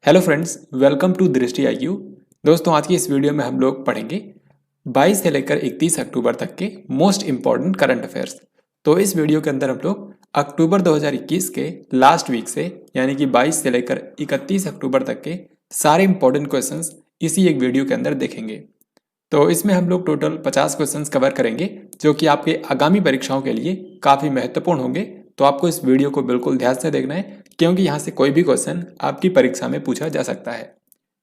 Hello friends, welcome to दृष्टि IQ. दोस्तों, आज की इस वीडियो में हम लोग पढ़ेंगे 22 से लेकर 31 अक्टूबर तक के मोस्ट इम्पॉर्टेंट करंट अफेयर्स। तो इस वीडियो के अंदर हम लोग अक्टूबर 2021 के लास्ट वीक से यानी कि 22 से लेकर 31 अक्टूबर तक के सारे इंपॉर्टेंट क्वेश्चंस इसी एक वीडियो के अंदर देखेंगे। तो इसमें हम लोग टोटल 50 क्वेश्चंस कवर करेंगे जो कि आपके आगामी परीक्षाओं के लिए काफ़ी महत्वपूर्ण होंगे। तो आपको इस वीडियो को बिल्कुल ध्यान से देखना है क्योंकि यहाँ से कोई भी क्वेश्चन आपकी परीक्षा में पूछा जा सकता है।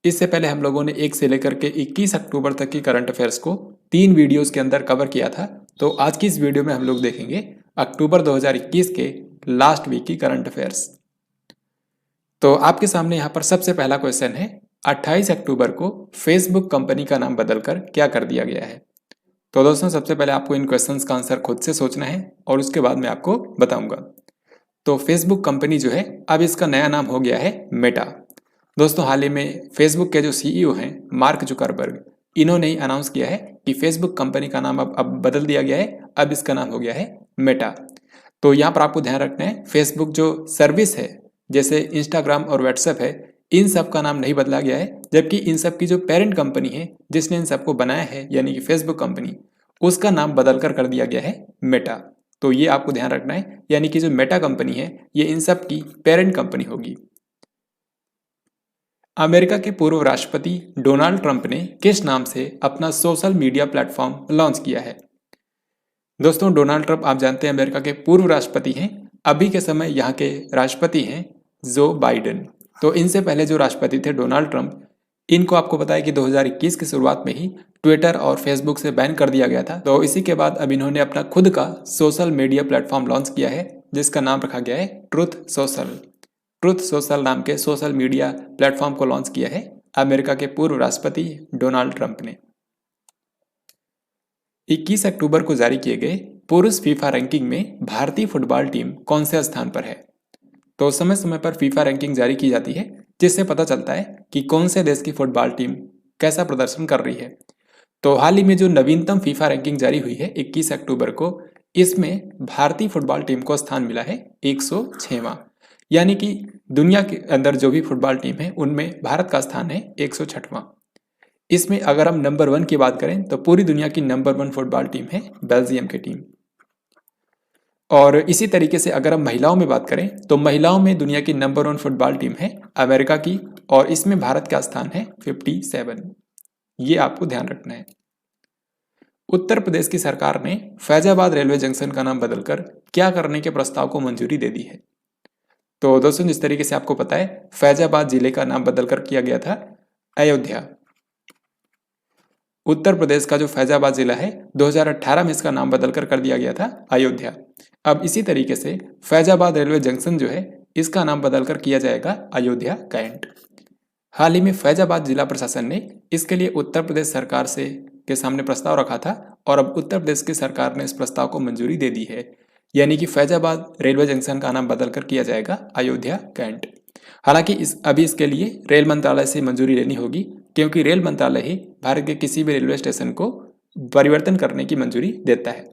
इससे पहले हम लोगों ने 1 से लेकर के 21 अक्टूबर तक की करंट अफेयर्स को 3 वीडियोस के अंदर कवर किया था। तो आज की इस वीडियो में हम लोग देखेंगे अक्टूबर 2021 के लास्ट वीक की करंट अफेयर्स। तो आपके सामने यहाँ पर सबसे पहला क्वेश्चन है, 28 अक्टूबर को फेसबुक कंपनी का नाम बदलकर क्या कर दिया गया है। तो दोस्तों, सबसे पहले आपको इन क्वेश्चंस का आंसर खुद से सोचना है और उसके बाद मैं आपको बताऊंगा। तो फेसबुक कंपनी जो है अब इसका नया नाम हो गया है मेटा। दोस्तों, हाल ही में फेसबुक के जो सीईओ हैं मार्क जुकरबर्ग, इन्होंने ही अनाउंस किया है कि फेसबुक कंपनी का नाम अब बदल दिया गया है, अब इसका नाम हो गया है मेटा। तो यहाँ पर आपको ध्यान रखना है, फेसबुक जो सर्विस है जैसे इंस्टाग्राम और व्हाट्सएप है, इन सब का नाम नहीं बदला गया है, जबकि इन सब की जो पेरेंट कंपनी है जिसने इन सबको बनाया है यानी कि फेसबुक कंपनी, उसका नाम बदल कर दिया गया है मेटा। तो ये आपको ध्यान रखना है, यानी कि जो मेटा कंपनी है ये इन सब की पेरेंट कंपनी होगी। अमेरिका के पूर्व राष्ट्रपति डोनाल्ड ट्रंप ने किस नाम से अपना सोशल मीडिया प्लेटफॉर्म लॉन्च किया है। दोस्तों, डोनाल्ड ट्रंप आप जानते हैं अमेरिका के पूर्व राष्ट्रपति हैं। अभी के समय यहाँ के राष्ट्रपति हैं जो बाइडेन। तो इनसे पहले जो राष्ट्रपति थे डोनाल्ड ट्रंप, इनको आपको पता है कि 2021 की शुरुआत में ही ट्विटर और फेसबुक से बैन कर दिया गया था। तो इसी के बाद अब इन्होंने अपना खुद का सोशल मीडिया प्लेटफॉर्म लॉन्च किया है जिसका नाम रखा गया है ट्रुथ सोशल। ट्रुथ सोशल नाम के सोशल मीडिया प्लेटफॉर्म को लॉन्च किया है अमेरिका के पूर्व राष्ट्रपति डोनाल्ड ट्रंप ने। 21 अक्टूबर को जारी किए गए पुरुष फीफा रैंकिंग में भारतीय फुटबॉल टीम कौन से स्थान पर है। तो समय समय पर फीफा रैंकिंग जारी की जाती है जिससे पता चलता है कि कौन से देश की फुटबॉल टीम कैसा प्रदर्शन कर रही है। तो हाल ही में जो नवीनतम फीफा रैंकिंग जारी हुई है 21 अक्टूबर को, इसमें भारतीय फुटबॉल टीम को स्थान मिला है 106वां, यानी कि दुनिया के अंदर जो भी फुटबॉल टीम है उनमें भारत का स्थान है 106वां। इसमें अगर हम नंबर 1 की बात करें तो पूरी दुनिया की नंबर 1 फुटबॉल टीम है बेल्जियम की टीम। और इसी तरीके से अगर हम महिलाओं में बात करें तो महिलाओं में दुनिया की नंबर 1 फुटबॉल टीम है अमेरिका की, और इसमें भारत का स्थान है 57। ये आपको ध्यान रखना है। उत्तर प्रदेश की सरकार ने फैजाबाद रेलवे जंक्शन का नाम बदलकर क्या करने के प्रस्ताव को मंजूरी दे दी है। तो दोस्तों, जिस तरीके से आपको पता है फैजाबाद जिले का नाम बदलकर किया गया था अयोध्या। उत्तर प्रदेश का जो फैजाबाद जिला है 2018 में इसका नाम बदलकर कर दिया गया था अयोध्या। अब इसी तरीके से फैजाबाद रेलवे जंक्शन जो है इसका नाम बदलकर किया जाएगा अयोध्या कैंट। हाल ही में फैजाबाद जिला प्रशासन ने इसके लिए उत्तर प्रदेश सरकार से के सामने प्रस्ताव रखा था और अब उत्तर प्रदेश की सरकार ने इस प्रस्ताव को मंजूरी दे दी है, यानी कि फैजाबाद रेलवे जंक्शन का नाम बदलकर किया जाएगा अयोध्या कैंट। हालांकि अभी इसके लिए रेल मंत्रालय से मंजूरी लेनी होगी क्योंकि रेल मंत्रालय ही भारत के किसी भी रेलवे स्टेशन को परिवर्तन करने की मंजूरी देता है।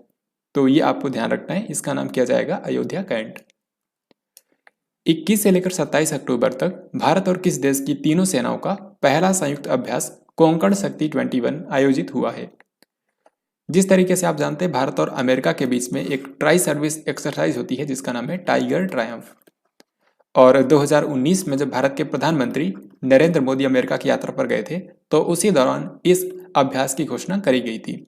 तो ये आपको ध्यान रखना है, इसका नाम किया जाएगा अयोध्या कैंट। 21 से लेकर 27 अक्टूबर तक भारत और किस देश की तीनों सेनाओं का पहला संयुक्त अभ्यास कोंकण शक्ति 21 आयोजित हुआ है। जिस तरीके से आप जानते हैं भारत और अमेरिका के बीच में एक ट्राई सर्विस एक्सरसाइज होती है जिसका नाम है टाइगर ट्रायम्फ। और 2019 में जब भारत के प्रधानमंत्री नरेंद्र मोदी अमेरिका की यात्रा पर गए थे तो उसी दौरान इस अभ्यास की घोषणा करी गई थी।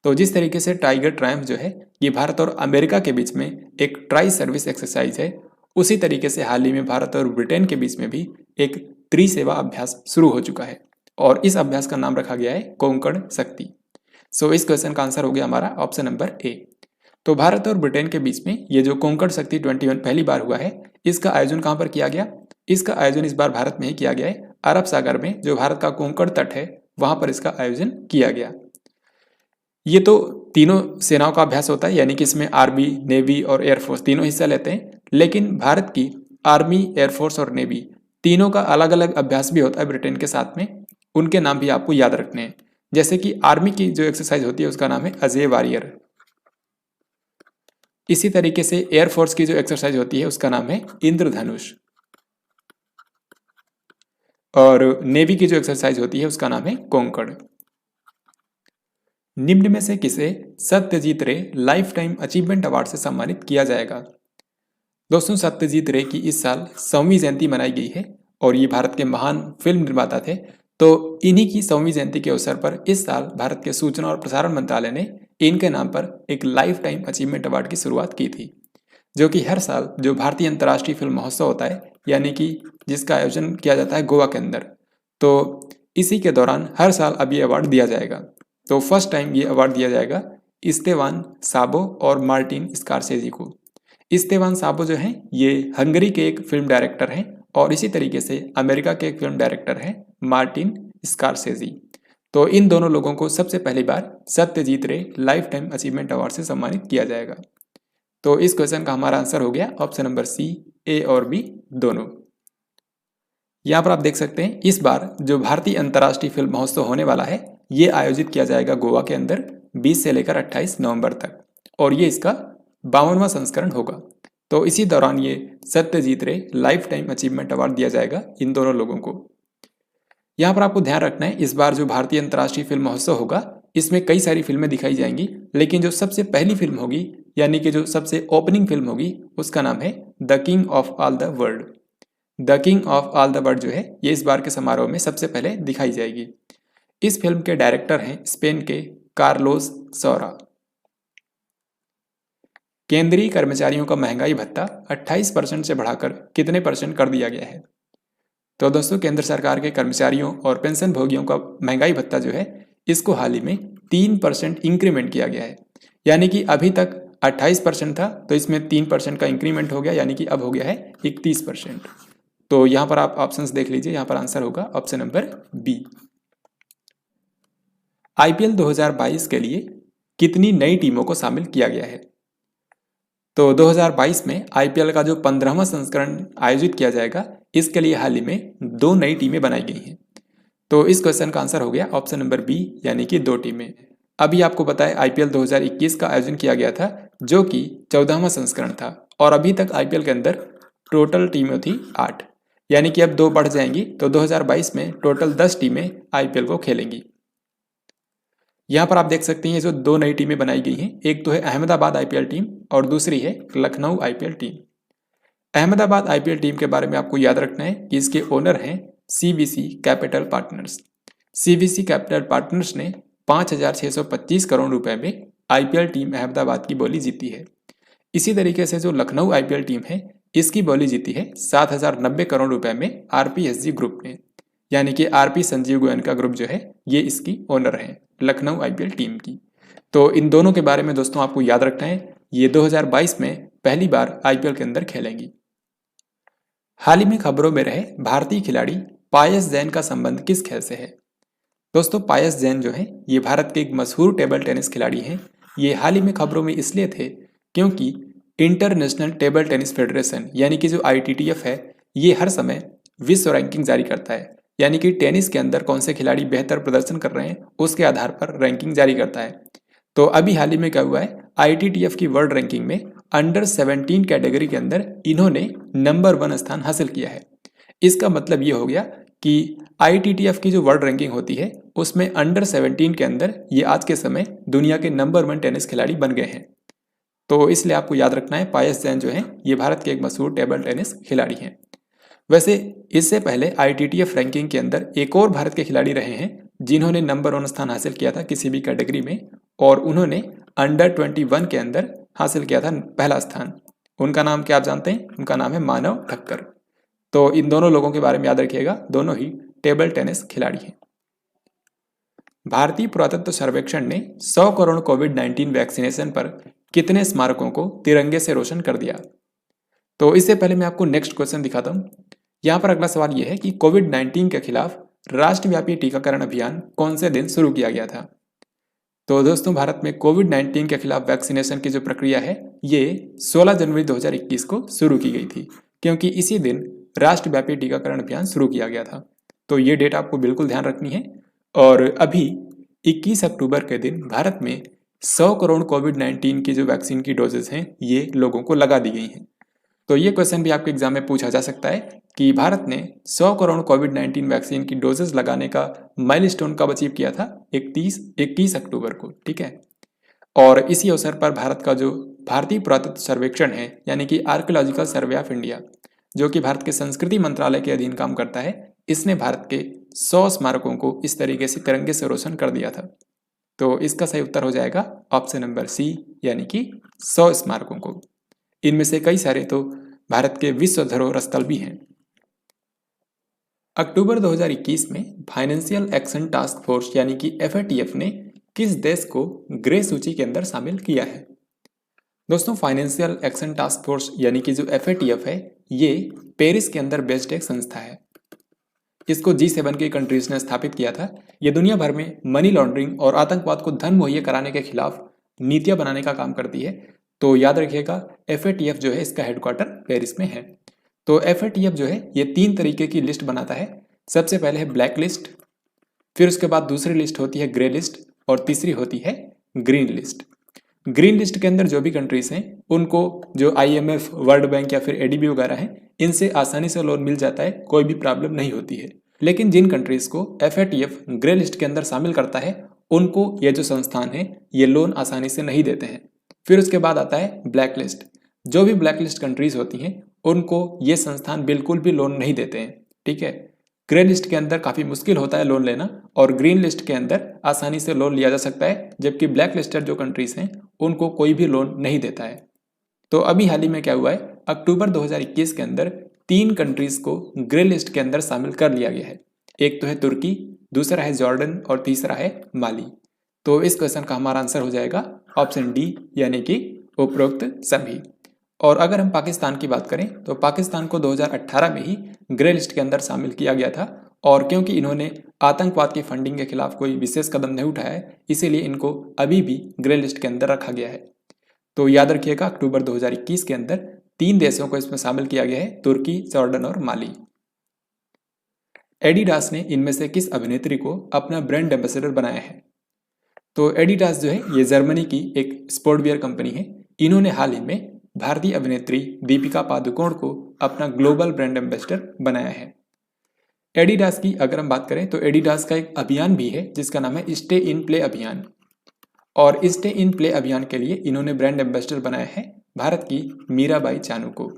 तो जिस तरीके से टाइगर ट्रायम्फ जो है ये भारत और अमेरिका के बीच में एक ट्राई सर्विस एक्सरसाइज है, उसी तरीके से हाल ही में भारत और ब्रिटेन के बीच में भी एक त्रिसेवा अभ्यास शुरू हो चुका है और इस अभ्यास का नाम रखा गया है कोंकण शक्ति। सो इस क्वेश्चन का आंसर हो गया हमारा ऑप्शन नंबर ए। तो भारत और ब्रिटेन के बीच में ये जो कोंकण शक्ति 21 पहली बार हुआ है, इसका आयोजन कहाँ पर किया गया। इसका आयोजन इस बार भारत में ही किया गया है, अरब सागर में जो भारत का कोंकण तट है वहां पर इसका आयोजन किया गया। ये तो तीनों सेनाओं का अभ्यास होता है, यानी कि इसमें आर्मी, नेवी और एयरफोर्स तीनों हिस्सा लेते हैं, लेकिन भारत की आर्मी, एयरफोर्स और नेवी तीनों का अलग अलग अभ्यास भी होता है ब्रिटेन के साथ में। उनके नाम भी आपको याद रखने हैं। जैसे कि आर्मी की जो एक्सरसाइज होती है उसका नाम है अजय वॉरियर। इसी तरीके से एयरफोर्स की जो एक्सरसाइज होती है उसका नाम है इंद्रधनुष। और नेवी की जो एक्सरसाइज होती है उसका नाम है कोंकण। निम्न में से किसे सत्यजीत रे लाइफ टाइम अचीवमेंट अवार्ड से सम्मानित किया जाएगा? दोस्तों, सत्यजीत रे की इस साल 100वीं जयंती मनाई गई है और ये भारत के महान फिल्म निर्माता थे। तो इन्हीं की 100वीं जयंती के अवसर पर इस साल भारत के सूचना और प्रसारण मंत्रालय ने इनके नाम पर एक लाइफ टाइम अचीवमेंट अवार्ड की शुरुआत की थी, जो कि हर साल जो भारतीय अंतर्राष्ट्रीय फिल्म महोत्सव होता है, यानी कि जिसका आयोजन किया जाता है गोवा के अंदर, तो इसी के दौरान हर साल अब ये अवार्ड दिया जाएगा। तो फर्स्ट टाइम ये अवार्ड दिया जाएगा इस्तेवान साबो और मार्टिन स्कॉर्सेज़ी को। इस्तेवान साबो जो हैं ये हंगरी के एक फिल्म डायरेक्टर हैं और इसी तरीके से अमेरिका के एक फिल्म डायरेक्टर हैं मार्टिन स्कॉर्सेज़ी। तो इन दोनों लोगों को सबसे पहली बार सत्यजीत रे लाइफ टाइम अचीवमेंट अवार्ड से सम्मानित किया जाएगा। तो इस क्वेश्चन का हमारा आंसर हो गया ऑप्शन नंबर सी, ए और बी दोनों। यहाँ पर आप देख सकते हैं इस बार जो भारतीय अंतर्राष्ट्रीय फिल्म महोत्सव होने वाला है ये आयोजित किया जाएगा गोवा के अंदर 20 से लेकर 28 नवंबर तक और ये इसका 52वां संस्करण होगा। तो इसी दौरान ये सत्यजीत रे लाइफ टाइम अचीवमेंट अवार्ड दिया जाएगा इन दोनों लोगों को। यहाँ पर आपको ध्यान रखना है इस बार जो भारतीय अंतर्राष्ट्रीय फिल्म महोत्सव होगा इसमें कई सारी फिल्में दिखाई जाएंगी, लेकिन जो सबसे पहली फिल्म होगी यानी कि जो सबसे ओपनिंग फिल्म होगी उसका नाम है the king of all the world. The king of all the world जो है ये इस बार के समारोह में सबसे पहले दिखाई जाएगी। इस फिल्म के डायरेक्टर हैं स्पेन के कार्लोस सौरा। केंद्रीय कर्मचारियों का महंगाई भत्ता 28% से बढ़ाकर कितने परसेंट कर दिया गया है? तो दोस्तों, केंद्र सरकार के कर्मचारियों और पेंशन भोगियों का महंगाई भत्ता जो है इसको हाल ही में 3% इंक्रीमेंट किया गया है। यानी कि अभी तक 28% था तो इसमें 3% का इंक्रीमेंट हो गया, यानी कि अब हो गया है 31%। तो यहाँ पर आप ऑप्शंस देख लीजिए, यहाँ पर आंसर होगा ऑप्शन नंबर बी। आईपीएल 2022 के लिए कितनी नई टीमों को शामिल किया गया है? तो 2022 में आईपीएल का जो 15वां संस्करण आयोजित किया जाएगा इसके लिए हाल ही में 2 नई टीमें बनाई गई हैं। तो इस क्वेश्चन का आंसर हो गया ऑप्शन नंबर बी, यानी कि 2 टीमें। अभी आपको पता है आईपीएल 2021 का आयोजन किया गया था जो कि 14वां संस्करण था और अभी तक आईपीएल के अंदर टोटल टीमें थी 8, यानी कि अब 2 बढ़ जाएंगी तो 2022 में टोटल 10 टीमें आईपीएल को खेलेंगी। यहाँ पर आप देख सकते हैं ये जो 2 नई टीमें बनाई गई हैं, एक तो है अहमदाबाद आईपीएल टीम और दूसरी है Lucknow IPL team. Ahmedabad IPL team के बारे में आपको याद रखना है कि इसके ओनर हैं CVC capital partners. CVC capital partners ने 5,625 करोड़ रुपए में आईपीएल टीम अहमदाबाद की बोली जीती है। इसी तरीके से जो लखनऊ आईपीएल टीम है इसकी बोली जीती है 7,090 करोड़ रुपए में आरपीएसजी ग्रुप ने, यानी कि आरपी संजीव गोयनका ग्रुप जो है ये इसकी ओनर है लखनऊ आईपीएल टीम की। तो इन दोनों के बारे में दोस्तों आपको याद रखना है, ये 2022 में पहली बार आईपीएल के अंदर खेलेंगी। हाल ही में खबरों में रहे भारतीय खिलाड़ी पायस जैन का संबंध किस खेल से है? दोस्तों, पायस जैन जो है ये भारत के एक मशहूर टेबल टेनिस खिलाड़ी हैं। ये हाल ही में खबरों में इसलिए थे क्योंकि इंटरनेशनल टेबल टेनिस फेडरेशन यानी कि जो आईटीटीएफ है ये हर समय विश्व रैंकिंग जारी करता है, यानी कि टेनिस के अंदर कौन से खिलाड़ी बेहतर प्रदर्शन कर रहे हैं उसके आधार पर रैंकिंग जारी करता है। तो अभी हाल ही में क्या हुआ है, आईटीटीएफ की वर्ल्ड रैंकिंग में अंडर 17 कैटेगरी के अंदर इन्होंने नंबर 1 स्थान हासिल किया है। इसका मतलब ये हो गया कि आईटीटीएफ की जो वर्ल्ड रैंकिंग होती है उसमें अंडर 17 के अंदर ये आज के समय दुनिया के नंबर 1 टेनिस खिलाड़ी बन गए हैं। तो इसलिए आपको याद रखना है पायस जैन जो है ये भारत के एक मशहूर टेबल टेनिस खिलाड़ी हैं। वैसे इससे पहले आईटीटीएफ रैंकिंग के अंदर एक और भारत के खिलाड़ी रहे हैं जिन्होंने नंबर 1 स्थान हासिल किया था किसी भी कैटेगरी में, और उन्होंने अंडर 21 के अंदर हासिल किया था पहला स्थान। उनका नाम क्या आप जानते हैं? उनका नाम है मानव ठक्कर। तो इन दोनों लोगों के बारे में याद रखिएगा, दोनों ही टेबल टेनिस खिलाड़ी हैं। भारतीय पुरातत्व सर्वेक्षण ने 100 करोड़ कोविड-19 वैक्सीनेशन पर कितने स्मारकों को तिरंगे से रोशन कर दिया? तो इससे पहले मैं आपको नेक्स्ट क्वेश्चन दिखाता हूँ। यहाँ पर अगला सवाल यह है कि कोविड-19 के खिलाफ राष्ट्रव्यापी टीकाकरण अभियान कौन से दिन शुरू किया गया था? तो दोस्तों, भारत में कोविड-19 के खिलाफ वैक्सीनेशन की जो प्रक्रिया है ये 16 जनवरी 2021 को शुरू की गई थी, क्योंकि इसी दिन राष्ट्रव्यापी टीकाकरण अभियान शुरू किया गया था। तो ये डेट आपको बिल्कुल ध्यान रखनी है। और अभी 21 अक्टूबर के दिन भारत में 100 करोड़ कोविड-19 की जो वैक्सीन की डोजेस हैं ये लोगों को लगा दी गई हैं। तो ये क्वेश्चन भी आपके एग्जाम में पूछा जा सकता है कि भारत ने 100 करोड़ कोविड-19 वैक्सीन की डोजेस लगाने का माइलस्टोन कब अचीव किया था? 21 अक्टूबर को, ठीक है। और इसी अवसर पर भारत का जो भारतीय पुरातत्व सर्वेक्षण है, यानी कि आर्कियोलॉजिकल सर्वे ऑफ इंडिया, जो कि भारत के संस्कृति मंत्रालय के अधीन काम करता है, इसने भारत के 100 स्मारकों को इस तरीके से तिरंगे से रोशन कर दिया था। तो इसका सही उत्तर हो जाएगा ऑप्शन नंबर सी, यानी कि 100 स्मारकों को। इनमें से कई सारे तो भारत के विश्व धरोहर स्थल भी हैं। अक्टूबर 2021 में फाइनेंशियल एक्शन टास्क फोर्स यानी कि FATF ने किस देश को ग्रे सूची के अंदर शामिल किया है? दोस्तों, फाइनेंशियल एक्शन टास्क फोर्स यानी कि जो FATF है, ये पेरिस के अंदर बेस्ड एक संस्था है। इसको G7 की कंट्रीज ने स्थापित किया था। ये दुनिया भर में मनी लॉन्ड्रिंग और आतंकवाद को धन मुहैया कराने के खिलाफ नीतियां बनाने का काम करती है। तो याद रखिएगा, FATF जो है इसका हेडक्वार्टर पेरिस में है। तो FATF जो है ये 3 तरीके की लिस्ट बनाता है। सबसे पहले है ब्लैक लिस्ट, फिर उसके बाद दूसरी लिस्ट होती है ग्रे लिस्ट और तीसरी होती है ग्रीन लिस्ट। ग्रीन लिस्ट के अंदर जो भी कंट्रीज हैं उनको जो IMF, वर्ल्ड बैंक या फिर ADB वगैरह हैं, इनसे आसानी से लोन मिल जाता है, कोई भी प्रॉब्लम नहीं होती है। लेकिन जिन कंट्रीज को FATF ग्रे लिस्ट के अंदर शामिल करता है, उनको ये जो संस्थान है ये लोन आसानी से नहीं देते हैं। फिर उसके बाद आता है ब्लैक लिस्ट। जो भी ब्लैक लिस्ट कंट्रीज होती हैं उनको ये संस्थान बिल्कुल भी लोन नहीं देते हैं, ठीक है। ग्रे लिस्ट के अंदर काफ़ी मुश्किल होता है लोन लेना और ग्रीन लिस्ट के अंदर आसानी से लोन लिया जा सकता है, जबकि ब्लैक लिस्टेड जो कंट्रीज हैं उनको कोई भी लोन नहीं देता है। तो अभी हाल ही में क्या हुआ है, अक्टूबर 2021 के अंदर 3 कंट्रीज को ग्रे लिस्ट के अंदर शामिल कर लिया गया है। एक तो है तुर्की, दूसरा है जॉर्डन और तीसरा है माली। तो इस क्वेश्चन का हमारा आंसर हो जाएगा ऑप्शन डी, यानी कि उपरोक्त सभी। और अगर हम पाकिस्तान की बात करें तो पाकिस्तान को 2018 में ही ग्रे लिस्ट के अंदर शामिल किया गया था, और क्योंकि इन्होंने आतंकवाद की फंडिंग के खिलाफ कोई विशेष कदम नहीं उठाया है, इसीलिए इनको अभी भी ग्रे लिस्ट के अंदर रखा गया है। तो याद रखिएगा, अक्टूबर 2021 के अंदर 3 देशों को इसमें शामिल किया गया है, तुर्की, जॉर्डन और माली। एडिडास ने इनमें से किस अभिनेत्री को अपना ब्रांड एम्बेसडर बनाया है? तो एडिडास जो है ये जर्मनी की एक स्पोर्ट वियर कंपनी है। इन्होंने हाल ही में भारतीय अभिनेत्री दीपिका पादुकोण को अपना ग्लोबल ब्रांड एम्बेसडर बनाया है। एडिडास की अगर हम बात करें तो एडिडास का एक अभियान भी है जिसका नाम है स्टे इन प्ले अभियान, और स्टे इन प्ले अभियान के लिए इन्होंने ब्रांड एम्बेसडर बनाया है भारत की मीराबाई चानू को।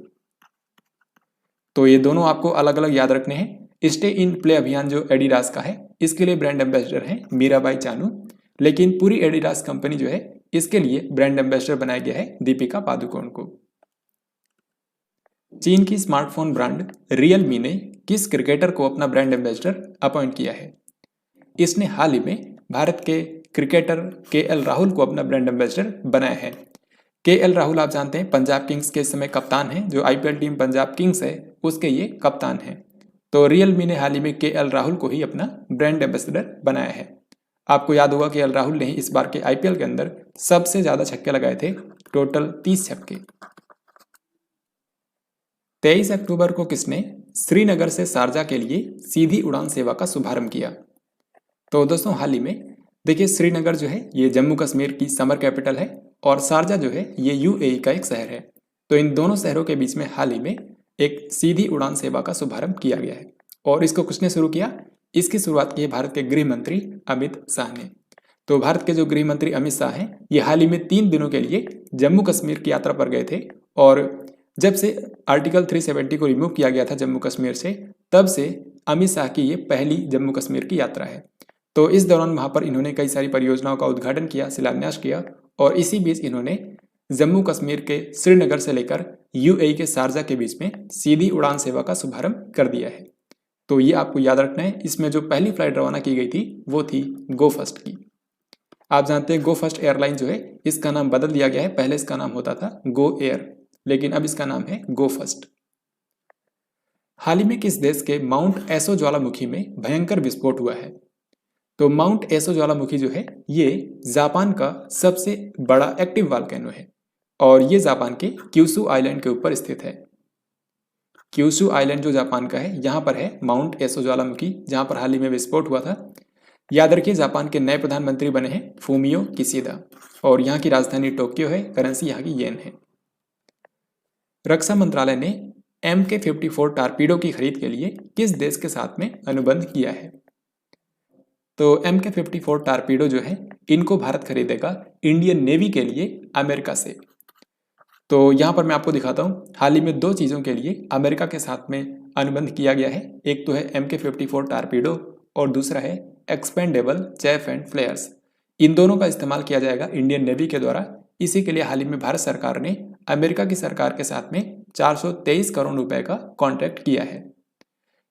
तो ये दोनों आपको अलग अलग याद रखने हैं। स्टे इन प्ले अभियान जो एडिडास का है, इसके लिए ब्रांड एम्बेसडर हैं मीराबाई चानू, लेकिन पूरी एडिडास कंपनी जो है इसके लिए ब्रांड एम्बेसडर बनाया गया है दीपिका पादुकोण को। चीन की स्मार्टफोन ब्रांड रियलमी ने किस क्रिकेटर को अपना ब्रांड एम्बेसडर अपॉइंट किया है? इसने हाल ही में भारत के क्रिकेटर KL राहुल को अपना ब्रांड एम्बेसडर बनाया है। KL राहुल आप जानते हैं पंजाब किंग्स के इस समय कप्तान हैं, जो IPL टीम पंजाब किंग्स है उसके ये कप्तान हैं। तो रियलमी ने हाल ही में KL राहुल को ही अपना ब्रांड एम्बेसडर बनाया है। आपको याद होगा KL राहुल ने इस बार के IPL के अंदर सबसे ज्यादा छक्के लगाए थे, टोटल 30 छक्के। 23 अक्टूबर को किसने श्रीनगर से शारजा के लिए सीधी उड़ान सेवा का शुभारंभ किया? तो दोस्तों, हाल ही में देखिए, श्रीनगर जो है ये जम्मू कश्मीर की समर कैपिटल है और शारजा जो है ये UAE का एक शहर है। तो इन दोनों शहरों के बीच में हाल ही में एक सीधी उड़ान सेवा का शुभारंभ किया गया है। और इसको किसने शुरू किया? इसकी शुरुआत की है भारत के गृह मंत्री अमित शाह ने। तो भारत के जो गृह मंत्री अमित शाह हैं ये हाल ही में 3 दिनों के लिए जम्मू कश्मीर की यात्रा पर गए थे, और जब से आर्टिकल 370 को रिमूव किया गया था जम्मू कश्मीर से, तब से अमित शाह की ये पहली जम्मू कश्मीर की यात्रा है। तो इस दौरान वहां पर इन्होंने कई सारी परियोजनाओं का उद्घाटन किया, शिलान्यास किया, और इसी बीच इन्होंने जम्मू कश्मीर के श्रीनगर से लेकर UAE के शारजा के बीच में सीधी उड़ान सेवा का शुभारंभ कर दिया है। तो ये आपको याद रखना है। इसमें जो पहली फ्लाइट रवाना की गई थी वो थी गो फर्स्ट की। आप जानते हैं गो फर्स्ट एयरलाइन जो है इसका नाम बदल दिया गया है, पहले इसका नाम होता था गो एयर, लेकिन अब इसका नाम है गो फर्स्ट। हाल ही में किस देश के माउंट एसो ज्वालामुखी में भयंकर विस्फोट हुआ है? तो माउंट एसो ज्वालामुखी जो है ये जापान का सबसे बड़ा एक्टिव वॉल्केनो है, और ये जापान के क्यूशु आइलैंड के ऊपर स्थित है। क्यूशु आइलैंड जो जापान का है, यहाँ पर है माउंट एसो ज्वालामुखी, जहाँ पर हाल ही में विस्फोट हुआ था। याद रखिए, जापान के नए प्रधानमंत्री बने हैं फूमियो किशिदा, और यहाँ की राजधानी टोक्यो है, करेंसी यहाँ की येन है। रक्षा मंत्रालय ने MK-54 टारपीडो की खरीद के लिए किस देश के साथ में अनुबंध किया है? तो MK-54 टारपीडो जो है इनको भारत खरीदेगा इंडियन नेवी के लिए अमेरिका से। तो यहाँ पर मैं आपको दिखाता हूँ, हाल ही में दो चीज़ों के लिए अमेरिका के साथ में अनुबंध किया गया है। एक तो है MK-54 टारपीडो और दूसरा है एक्सपेंडेबल चैफ एंड फ्लेयर्स। इन दोनों का इस्तेमाल किया जाएगा इंडियन नेवी के द्वारा। इसी के लिए हाल ही में भारत सरकार ने अमेरिका की सरकार के साथ में 423 करोड़ रुपए का कॉन्ट्रैक्ट किया है।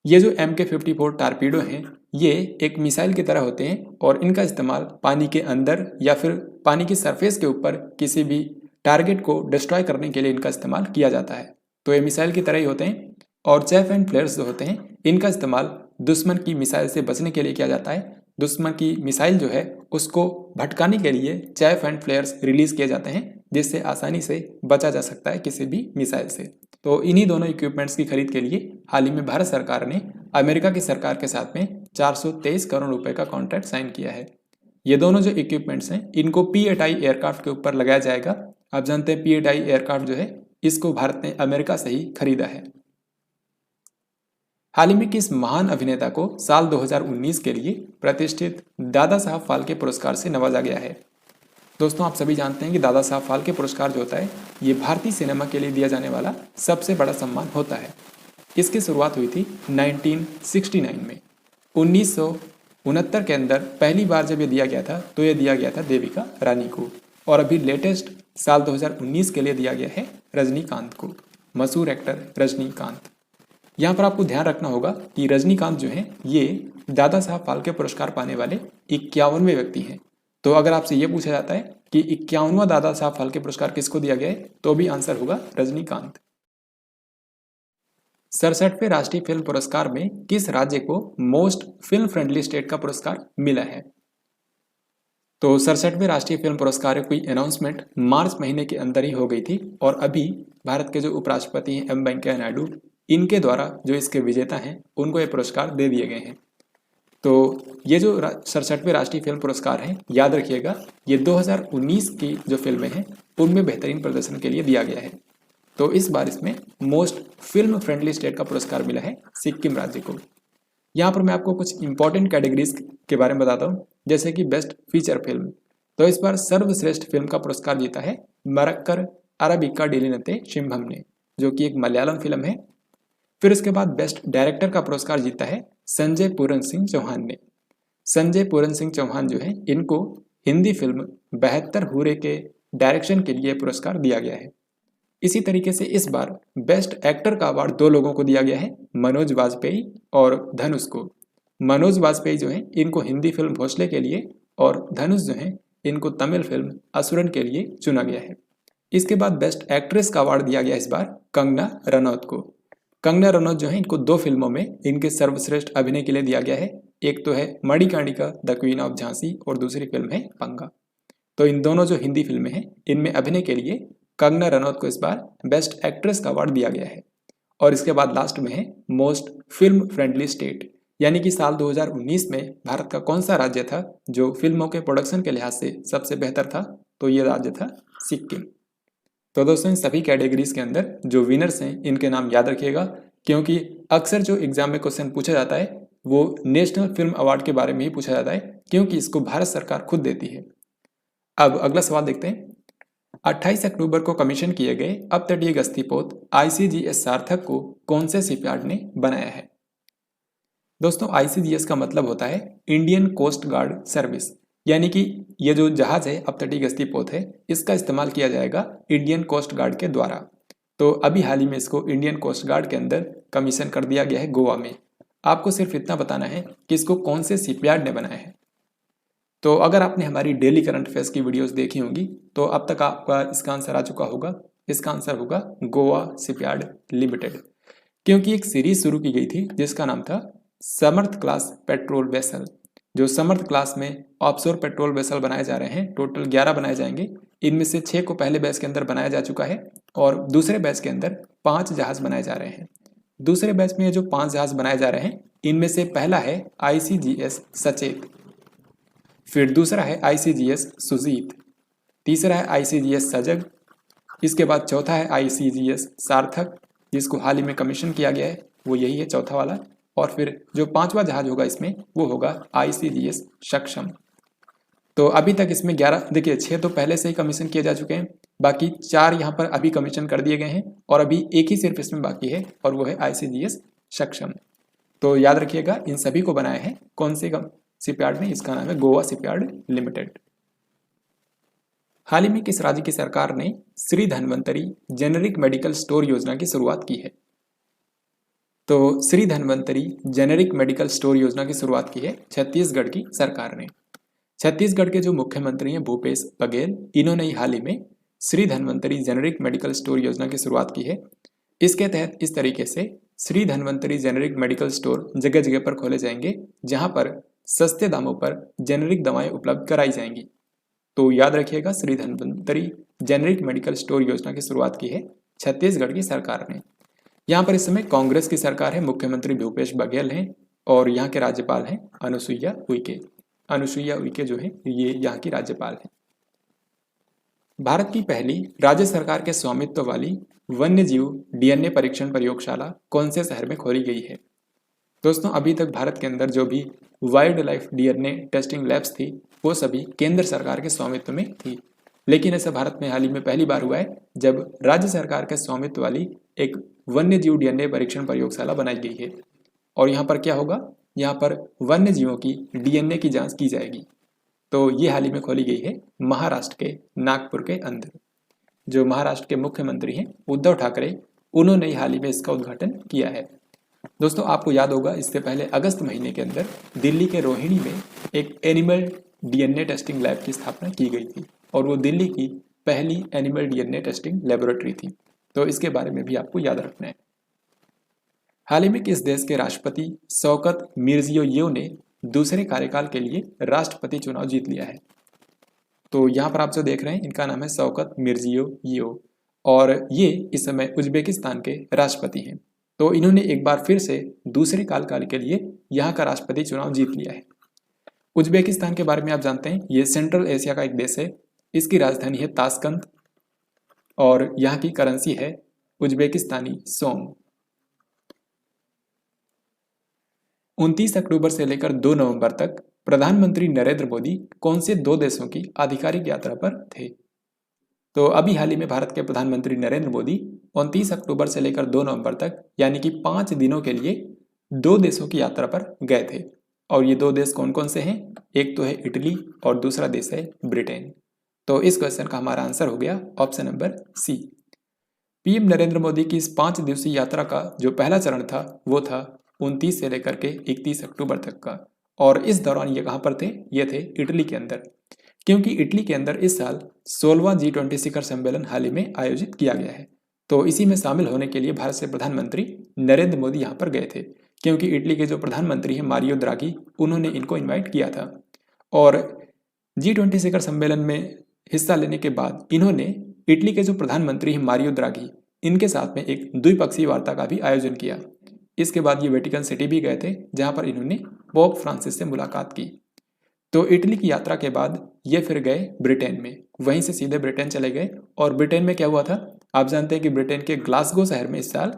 ये जो MK-54 टारपीडो हैं ये एक मिसाइल की तरह होते हैं और इनका इस्तेमाल पानी के अंदर या फिर पानी की सरफेस के ऊपर किसी भी टारगेट को डिस्ट्रॉय करने के लिए इनका इस्तेमाल किया जाता है। तो ये मिसाइल की तरह ही होते हैं। और चैफ एंड फ्लेयर्स जो होते हैं इनका इस्तेमाल दुश्मन की मिसाइल से बचने के लिए किया जाता है। दुश्मन की मिसाइल जो है उसको भटकाने के लिए चैफ एंड फ्लेयर्स रिलीज किए जाते हैं, जिससे आसानी से बचा जा सकता है किसी भी मिसाइल से। तो इन्हीं दोनों इक्विपमेंट्स की खरीद के लिए हाल ही में भारत सरकार ने अमेरिका की सरकार के साथ में 423 करोड़ रुपए का कॉन्ट्रैक्ट साइन किया है। ये दोनों जो इक्विपमेंट्स हैं इनको P-8I एयरक्राफ्ट के ऊपर लगाया जाएगा। आप जानते हैं P-8I एयरक्राफ्ट जो है इसको भारत ने अमेरिका से ही खरीदा है। हाल ही में किस महान अभिनेता को साल 2019 के लिए प्रतिष्ठित दादा साहब फाल्के पुरस्कार से नवाजा गया है? दोस्तों आप सभी जानते हैं कि दादा साहब फाल्के पुरस्कार जो होता है ये भारतीय सिनेमा के लिए दिया जाने वाला सबसे बड़ा सम्मान होता है। इसकी शुरुआत हुई थी 1969 में। 1969 के अंदर पहली बार जब ये दिया गया था तो ये दिया गया था देविका रानी को, और अभी लेटेस्ट साल 2019 के लिए दिया गया है रजनीकांत को, मशहूर एक्टर रजनीकांत। यहाँ पर आपको ध्यान रखना होगा कि रजनीकांत जो है ये दादा साहब फाल्के पुरस्कार पाने वाले 51वें व्यक्ति हैं। तो अगर आपसे ये पूछा जाता है कि 51वां दादा साहब फाल्के पुरस्कार किसको दिया गया है तो भी आंसर होगा रजनीकांत। 67वें राष्ट्रीय फिल्म पुरस्कार में किस राज्य को मोस्ट फिल्म फ्रेंडली स्टेट का पुरस्कार मिला है? तो 67वें राष्ट्रीय फिल्म पुरस्कार की अनाउंसमेंट मार्च महीने के अंदर ही हो गई थी और अभी भारत के जो उपराष्ट्रपति हैं M वेंकैया नायडू, इनके द्वारा जो इसके विजेता हैं उनको ये पुरस्कार दे दिए गए हैं। तो ये जो 67वें राष्ट्रीय फिल्म पुरस्कार हैं याद रखिएगा ये 2019 की जो फिल्में हैं उनमें बेहतरीन प्रदर्शन के लिए दिया गया है। तो इस बार इसमें मोस्ट फिल्म फ्रेंडली स्टेट का पुरस्कार मिला है सिक्किम राज्य को। यहाँ पर मैं आपको कुछ इंपॉर्टेंट कैटेगरीज के बारे में बताता हूँ, जैसे कि बेस्ट फीचर फिल्म। तो इस बार सर्वश्रेष्ठ फिल्म का पुरस्कार जीता है मरक्कर अरबिका डिलिनते शिम्भम ने, जो कि एक मलयालम फिल्म है। फिर इसके बाद बेस्ट डायरेक्टर का पुरस्कार जीता है संजय पूरन सिंह चौहान ने। संजय पूरन सिंह चौहान जो है इनको हिंदी फिल्म 72 हूरे के डायरेक्शन के लिए पुरस्कार दिया गया है। इसी तरीके से इस बार बेस्ट एक्टर का अवार्ड दो लोगों को दिया गया है, मनोज वाजपेयी और धनुष को। मनोज वाजपेयी जो है इनको हिंदी फिल्म भोसले के लिए और धनुष जो है इनको तमिल फिल्म असुरन के लिए चुना गया है। इसके बाद बेस्ट एक्ट्रेस का अवार्ड दिया गया इस बार कंगना रनौत को। कंगना रनौत जो है इनको दो फिल्मों में इनके सर्वश्रेष्ठ अभिनय के लिए दिया गया है। एक तो है Manikarnika the queen of Jhansi और दूसरी फिल्म है पंगा। तो इन दोनों जो हिंदी फिल्में हैं इनमें अभिनय के लिए कंगना रनौत को इस बार बेस्ट एक्ट्रेस का अवार्ड दिया गया है। और इसके बाद लास्ट में है मोस्ट फिल्म फ्रेंडली स्टेट, यानी कि साल 2019 में भारत का कौन सा राज्य था जो फिल्मों के प्रोडक्शन के लिहाज से सबसे बेहतर था, तो ये राज्य था सिक्किम। तो दोस्तों इन सभी कैटेगरीज के अंदर जो विनर्स हैं इनके नाम याद रखिएगा, क्योंकि अक्सर जो एग्जाम में क्वेश्चन पूछा जाता है वो नेशनल फिल्म अवार्ड के बारे में ही पूछा जाता है, क्योंकि इसको भारत सरकार खुद देती है। अब अगला सवाल देखते हैं। 28 अक्टूबर को कमीशन किए गए अपतटीय गश्तीपोत ICGS सार्थक को कौन से शिपयार्ड ने बनाया है? दोस्तों ICGS का मतलब होता है इंडियन कोस्ट गार्ड सर्विस, यानी कि ये जो जहाज है अपतटीय गश्तीपोत है इसका इस्तेमाल किया जाएगा इंडियन कोस्ट गार्ड के द्वारा। तो अभी हाल ही में इसको इंडियन कोस्ट गार्ड के अंदर कमीशन कर दिया गया है गोवा में। आपको सिर्फ इतना बताना है कि इसको कौन से शिपयार्ड ने बनाया है। तो अगर आपने हमारी डेली करंट अफेयर्स की वीडियोस देखी होंगी तो अब तक आपका इसका आंसर आ चुका होगा। इसका आंसर होगा गोवा शिपयार्ड लिमिटेड, क्योंकि एक सीरीज शुरू की गई थी जिसका नाम था समर्थ क्लास पेट्रोल वेसल। जो समर्थ क्लास में ऑफशोर पेट्रोल वेसल बनाए जा रहे हैं, टोटल 11 बनाए जाएंगे। इनमें से 6 को पहले बैच के अंदर बनाया जा चुका है और दूसरे बैच के अंदर 5 जहाज बनाए जा रहे हैं। दूसरे बैच में जो 5 जहाज बनाए जा रहे हैं इनमें से पहला है ICGS सचेत, फिर दूसरा है ICGS सुजीत, तीसरा है ICGS सजग, इसके बाद चौथा है ICGS सार्थक, जिसको हाल ही में कमीशन किया गया है, वो यही है चौथा वाला। और फिर जो पांचवा जहाज होगा इसमें वो होगा ICGS सक्षम। तो अभी तक इसमें 11, देखिए 6 तो पहले से ही कमीशन किए जा चुके हैं, बाकी 4 यहाँ पर अभी कमीशन कर दिए गए हैं और अभी एक ही सिर्फ इसमें बाकी है और वो है ICGS सक्षम। तो याद रखिएगा इन सभी को बनाया है कौन से शिपयार्ड ने, इसका नाम है गोवा शिपयार्ड लिमिटेड। हाल ही में किस राज्य की सरकार ने Shri Dhanvantari generic medical store योजना की शुरुआत की है? तो Shri Dhanvantari generic medical store योजना की शुरुआत की है छत्तीसगढ़ की सरकार ने। छत्तीसगढ़ के जो मुख्यमंत्री हैं भूपेश बघेल, इन्होंने हाल ही में Shri Dhanvantari generic medical store योजना की शुरुआत की है। इसके तहत इस तरीके से Shri Dhanvantari generic medical store जगह जगह पर खोले जाएंगे जहां पर सस्ते दामों पर जेनेरिक दवाएं उपलब्ध कराई जाएंगी। तो याद रखिएगा Shri Dhanvantari generic medical store योजना की शुरुआत की है छत्तीसगढ़ की सरकार ने। यहाँ पर इस समय कांग्रेस की सरकार है, मुख्यमंत्री भूपेश बघेल हैं और यहाँ के राज्यपाल हैं अनुसुईया उइके। अनुसुईया उइके जो है ये यहाँ की राज्यपाल है। भारत की पहली राज्य सरकार के स्वामित्व वाली वन्यजीव DNA परीक्षण प्रयोगशाला कौन से शहर में खोली गई है? दोस्तों अभी तक भारत के अंदर जो भी wild life DNA testing labs थी वो सभी केंद्र सरकार के स्वामित्व में थी, लेकिन ऐसा भारत में हाल ही में पहली बार हुआ है जब राज्य सरकार के स्वामित्व वाली एक वन्यजीव DNA परीक्षण प्रयोगशाला बनाई गई है। और यहाँ पर क्या होगा, यहाँ पर वन्य जीवों की DNA की जांच की जाएगी। तो ये हाल ही में खोली गई है महाराष्ट्र के नागपुर के अंदर। जो महाराष्ट्र के मुख्यमंत्री हैं उद्धव ठाकरे, उन्होंने हाल ही में इसका उद्घाटन किया है। दोस्तों आपको याद होगा इससे पहले अगस्त महीने के अंदर दिल्ली के रोहिणी में एक एनिमल DNA टेस्टिंग लैब की स्थापना की गई थी और वो दिल्ली की पहली एनिमल DNA टेस्टिंग लेबोरेटरी थी। तो इसके बारे में भी आपको याद रखना है। हाल ही में किस देश के राष्ट्रपति शौकत मिर्जियोयेव ने दूसरे कार्यकाल के लिए राष्ट्रपति चुनाव जीत लिया है? तो यहाँ पर आप जो देख रहे हैं इनका नाम है शौकत मिर्जियोयेव और ये इस समय उज्बेकिस्तान के राष्ट्रपति हैं। तो इन्होंने एक बार फिर से दूसरे कार्यकाल के लिए यहाँ का राष्ट्रपति चुनाव जीत लिया है। उज्बेकिस्तान के बारे में आप जानते हैं ये सेंट्रल एशिया का एक देश है। इसकी राजधानी है ताशकंद और यहाँ की करेंसी है उज्बेकिस्तानी सोम। 29 अक्टूबर से लेकर 2 नवंबर तक प्रधानमंत्री नरेंद्र मोदी कौन से 2 देशों की आधिकारिक यात्रा पर थे? तो अभी हाल ही में भारत के प्रधानमंत्री नरेंद्र मोदी 29 अक्टूबर से लेकर 2 नवंबर तक यानी कि 5 दिनों के लिए 2 देशों की यात्रा पर गए थे। और ये 2 देश कौन कौन से हैं? एक तो है इटली और दूसरा देश है ब्रिटेन। तो इस क्वेश्चन का हमारा आंसर हो गया option number C. PM Narendra Modi की इस 5 दिवसीय यात्रा का जो पहला चरण था वो था 29 से लेकर के 31 अक्टूबर तक का। और इस दौरान ये कहाँ पर थे? ये थे इटली के अंदर, क्योंकि इटली के अंदर इस साल 16वां G20 शिखर सम्मेलन हाल ही में आयोजित किया गया है। तो इसी में शामिल होने के लिए भारत से प्रधानमंत्री नरेंद्र मोदी यहाँ पर गए थे, क्योंकि इटली के जो प्रधानमंत्री हैं मारियो द्राघी, उन्होंने इनको इन्वाइट किया था। और G20 शिखर सम्मेलन में हिस्सा लेने के बाद इन्होंने इटली के जो प्रधानमंत्री हैं मारियो द्राघी, इनके साथ में एक द्विपक्षीय वार्ता का भी आयोजन किया। इसके बाद ये वेटिकन सिटी भी गए थे जहां पर इन्होंने पोप फ्रांसिस से मुलाकात की। तो इटली की यात्रा के बाद ये फिर गए ब्रिटेन में, वहीं से सीधे ब्रिटेन चले गए। और ब्रिटेन में क्या हुआ था, आप जानते हैं कि ब्रिटेन के ग्लासगो शहर में इस साल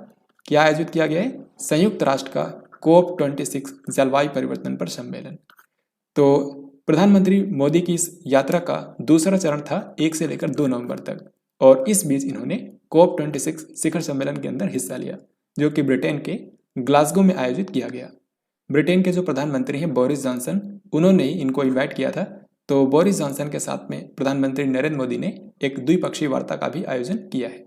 क्या आयोजित किया गया है? संयुक्त राष्ट्र का COP26 जलवायु परिवर्तन पर सम्मेलन। तो प्रधानमंत्री मोदी की इस यात्रा का दूसरा चरण था 1 से लेकर 2 नवंबर तक, और इस बीच इन्होंने COP26 शिखर सम्मेलन के अंदर हिस्सा लिया जो कि ब्रिटेन के ग्लासगो में आयोजित किया गया। ब्रिटेन के जो प्रधानमंत्री हैं बोरिस जॉनसन, उन्होंने ही इनको इन्वाइट किया था। तो बोरिस जॉनसन के साथ में प्रधानमंत्री नरेंद्र मोदी ने एक द्विपक्षीय वार्ता का भी आयोजन किया है।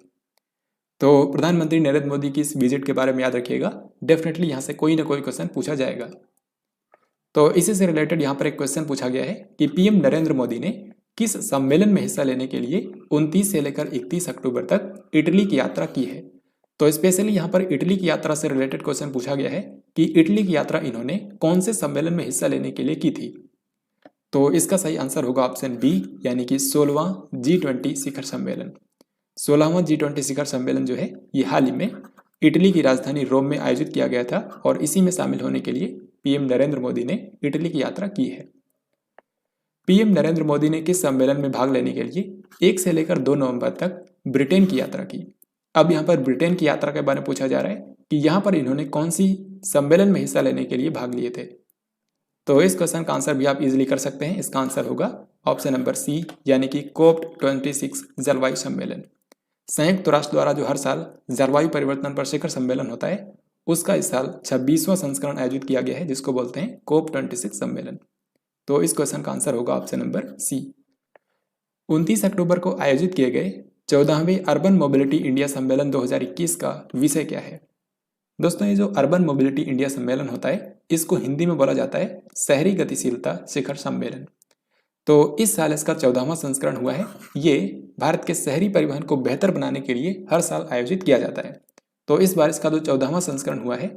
तो प्रधानमंत्री नरेंद्र मोदी की इस विजिट के बारे में याद रखिएगा, डेफिनेटली यहाँ से कोई ना कोई क्वेश्चन पूछा जाएगा। तो इसी से रिलेटेड यहाँ पर एक क्वेश्चन पूछा गया है कि पीएम नरेंद्र मोदी ने किस सम्मेलन में हिस्सा लेने के लिए 29 से लेकर 31 अक्टूबर तक इटली की यात्रा की है? तो स्पेशली यहाँ पर इटली की यात्रा से रिलेटेड क्वेश्चन पूछा गया है कि इटली की यात्रा इन्होंने कौन से सम्मेलन में हिस्सा लेने के लिए की थी? तो इसका सही आंसर होगा ऑप्शन बी, यानी कि 16वां G20 शिखर सम्मेलन। 16वां G20 शिखर सम्मेलन जो है ये हाल ही में इटली की राजधानी रोम में आयोजित किया गया था और इसी में शामिल होने के लिए पीएम नरेंद्र मोदी ने इटली की यात्रा की है। पीएम नरेंद्र मोदी ने किस सम्मेलन में भाग लेने के लिए 1 से लेकर 2 नवंबर तक ब्रिटेन की यात्रा की। अब यहाँ पर ब्रिटेन की यात्रा के बारे में पूछा जा रहा है कि यहाँ पर इन्होंने कौन सी सम्मेलन में हिस्सा लेने के लिए भाग लिए थे। तो इस क्वेश्चन का आंसर भी आप इजीली कर सकते हैं। इसका आंसर होगा ऑप्शन नंबर सी, यानी कि COP26 जलवायु सम्मेलन। संयुक्त राष्ट्र द्वारा जो हर साल जलवायु परिवर्तन पर शिखर सम्मेलन होता है, उसका इस साल 26वां संस्करण आयोजित किया गया है, जिसको बोलते हैं COP26 सम्मेलन। तो इस क्वेश्चन का आंसर होगा ऑप्शन नंबर सी। 29 अक्टूबर को आयोजित किए गए 14वें अर्बन मोबिलिटी इंडिया सम्मेलन 2021 का विषय क्या है? दोस्तों, ये जो अर्बन मोबिलिटी इंडिया सम्मेलन होता है, इसको हिंदी में बोला जाता है शहरी गतिशीलता शिखर सम्मेलन। तो इस साल इसका 14वां संस्करण हुआ है। ये भारत के शहरी परिवहन को बेहतर बनाने के लिए हर साल आयोजित किया जाता है। तो इस बार इसका जो 14वां संस्करण हुआ है,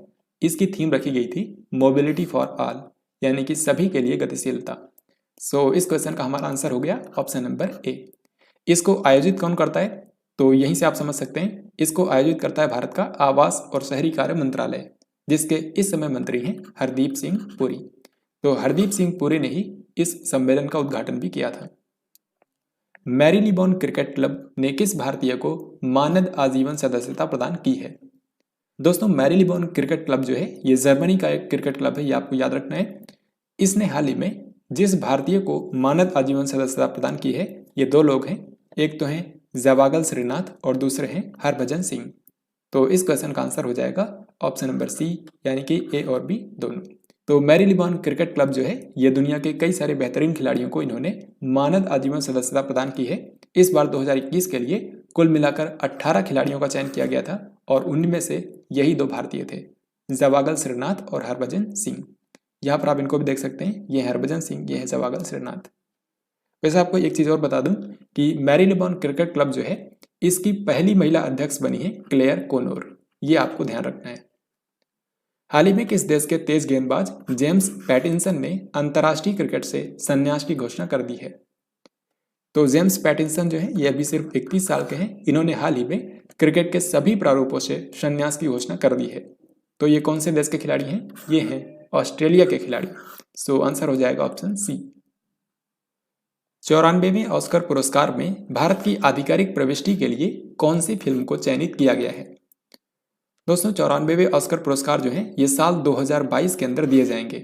इसकी थीम रखी गई थी मोबिलिटी फॉर ऑल, यानी कि सभी के लिए गतिशीलता। सो इस क्वेश्चन का हमारा आंसर हो गया ऑप्शन नंबर ए। इसको आयोजित कौन करता है? तो यहीं से आप समझ सकते हैं, इसको आयोजित करता है भारत का आवास और शहरी कार्य मंत्रालय, जिसके इस समय मंत्री हैं हरदीप सिंह पुरी। तो हरदीप सिंह पुरी ने ही इस सम्मेलन का उद्घाटन भी किया था। मैरीलिबॉन क्रिकेट क्लब ने किस भारतीय को मानद आजीवन सदस्यता प्रदान की है? दोस्तों, मैरीलिबॉन क्रिकेट क्लब जो है, ये जर्मनी का एक क्रिकेट क्लब है, ये आपको याद रखना है। इसने हाल ही में जिस भारतीय को मानद आजीवन सदस्यता प्रदान की है, ये दो लोग हैं। एक तो हैं जवागल श्रीनाथ और दूसरे हैं हरभजन सिंह। तो इस क्वेश्चन का आंसर हो जाएगा ऑप्शन नंबर सी, यानी कि ए और बी दोनों। तो मैरीलिबॉन क्रिकेट क्लब जो है, ये दुनिया के कई सारे बेहतरीन खिलाड़ियों को इन्होंने मानद आजीवन सदस्यता प्रदान की है। इस बार 2021 के लिए कुल मिलाकर 18 खिलाड़ियों का चयन किया गया था और उनमें से यही दो भारतीय थे, जवागल श्रीनाथ और हरभजन सिंह। यहाँ पर आप इनको भी देख सकते हैं, ये हरभजन सिंह, ये है जवागल श्रीनाथ। वैसे आपको एक चीज़ और बता दूं कि मैरीलिबॉन क्रिकेट क्लब जो है, इसकी पहली महिला अध्यक्ष बनी है क्लेयर कोनोर। ये आपको ध्यान रखना है। हाल ही में किस देश के तेज गेंदबाज जेम्स पैटिंसन ने अंतर्राष्ट्रीय क्रिकेट से संन्यास की घोषणा कर दी है? तो जेम्स पैटिंसन जो है, ये अभी सिर्फ 31 साल के हैं। इन्होंने हाल ही में क्रिकेट के सभी प्रारूपों से संन्यास की घोषणा कर दी है। तो ये कौन से देश के खिलाड़ी हैं? ये हैं ऑस्ट्रेलिया के खिलाड़ी। सो आंसर हो जाएगा ऑप्शन सी। 94वें ऑस्कर पुरस्कार में भारत की आधिकारिक प्रविष्टि के लिए कौन सी फिल्म को चयनित किया गया है? दोस्तों, 94वें ऑस्कर पुरस्कार जो है, ये साल 2022 के अंदर दिए जाएंगे।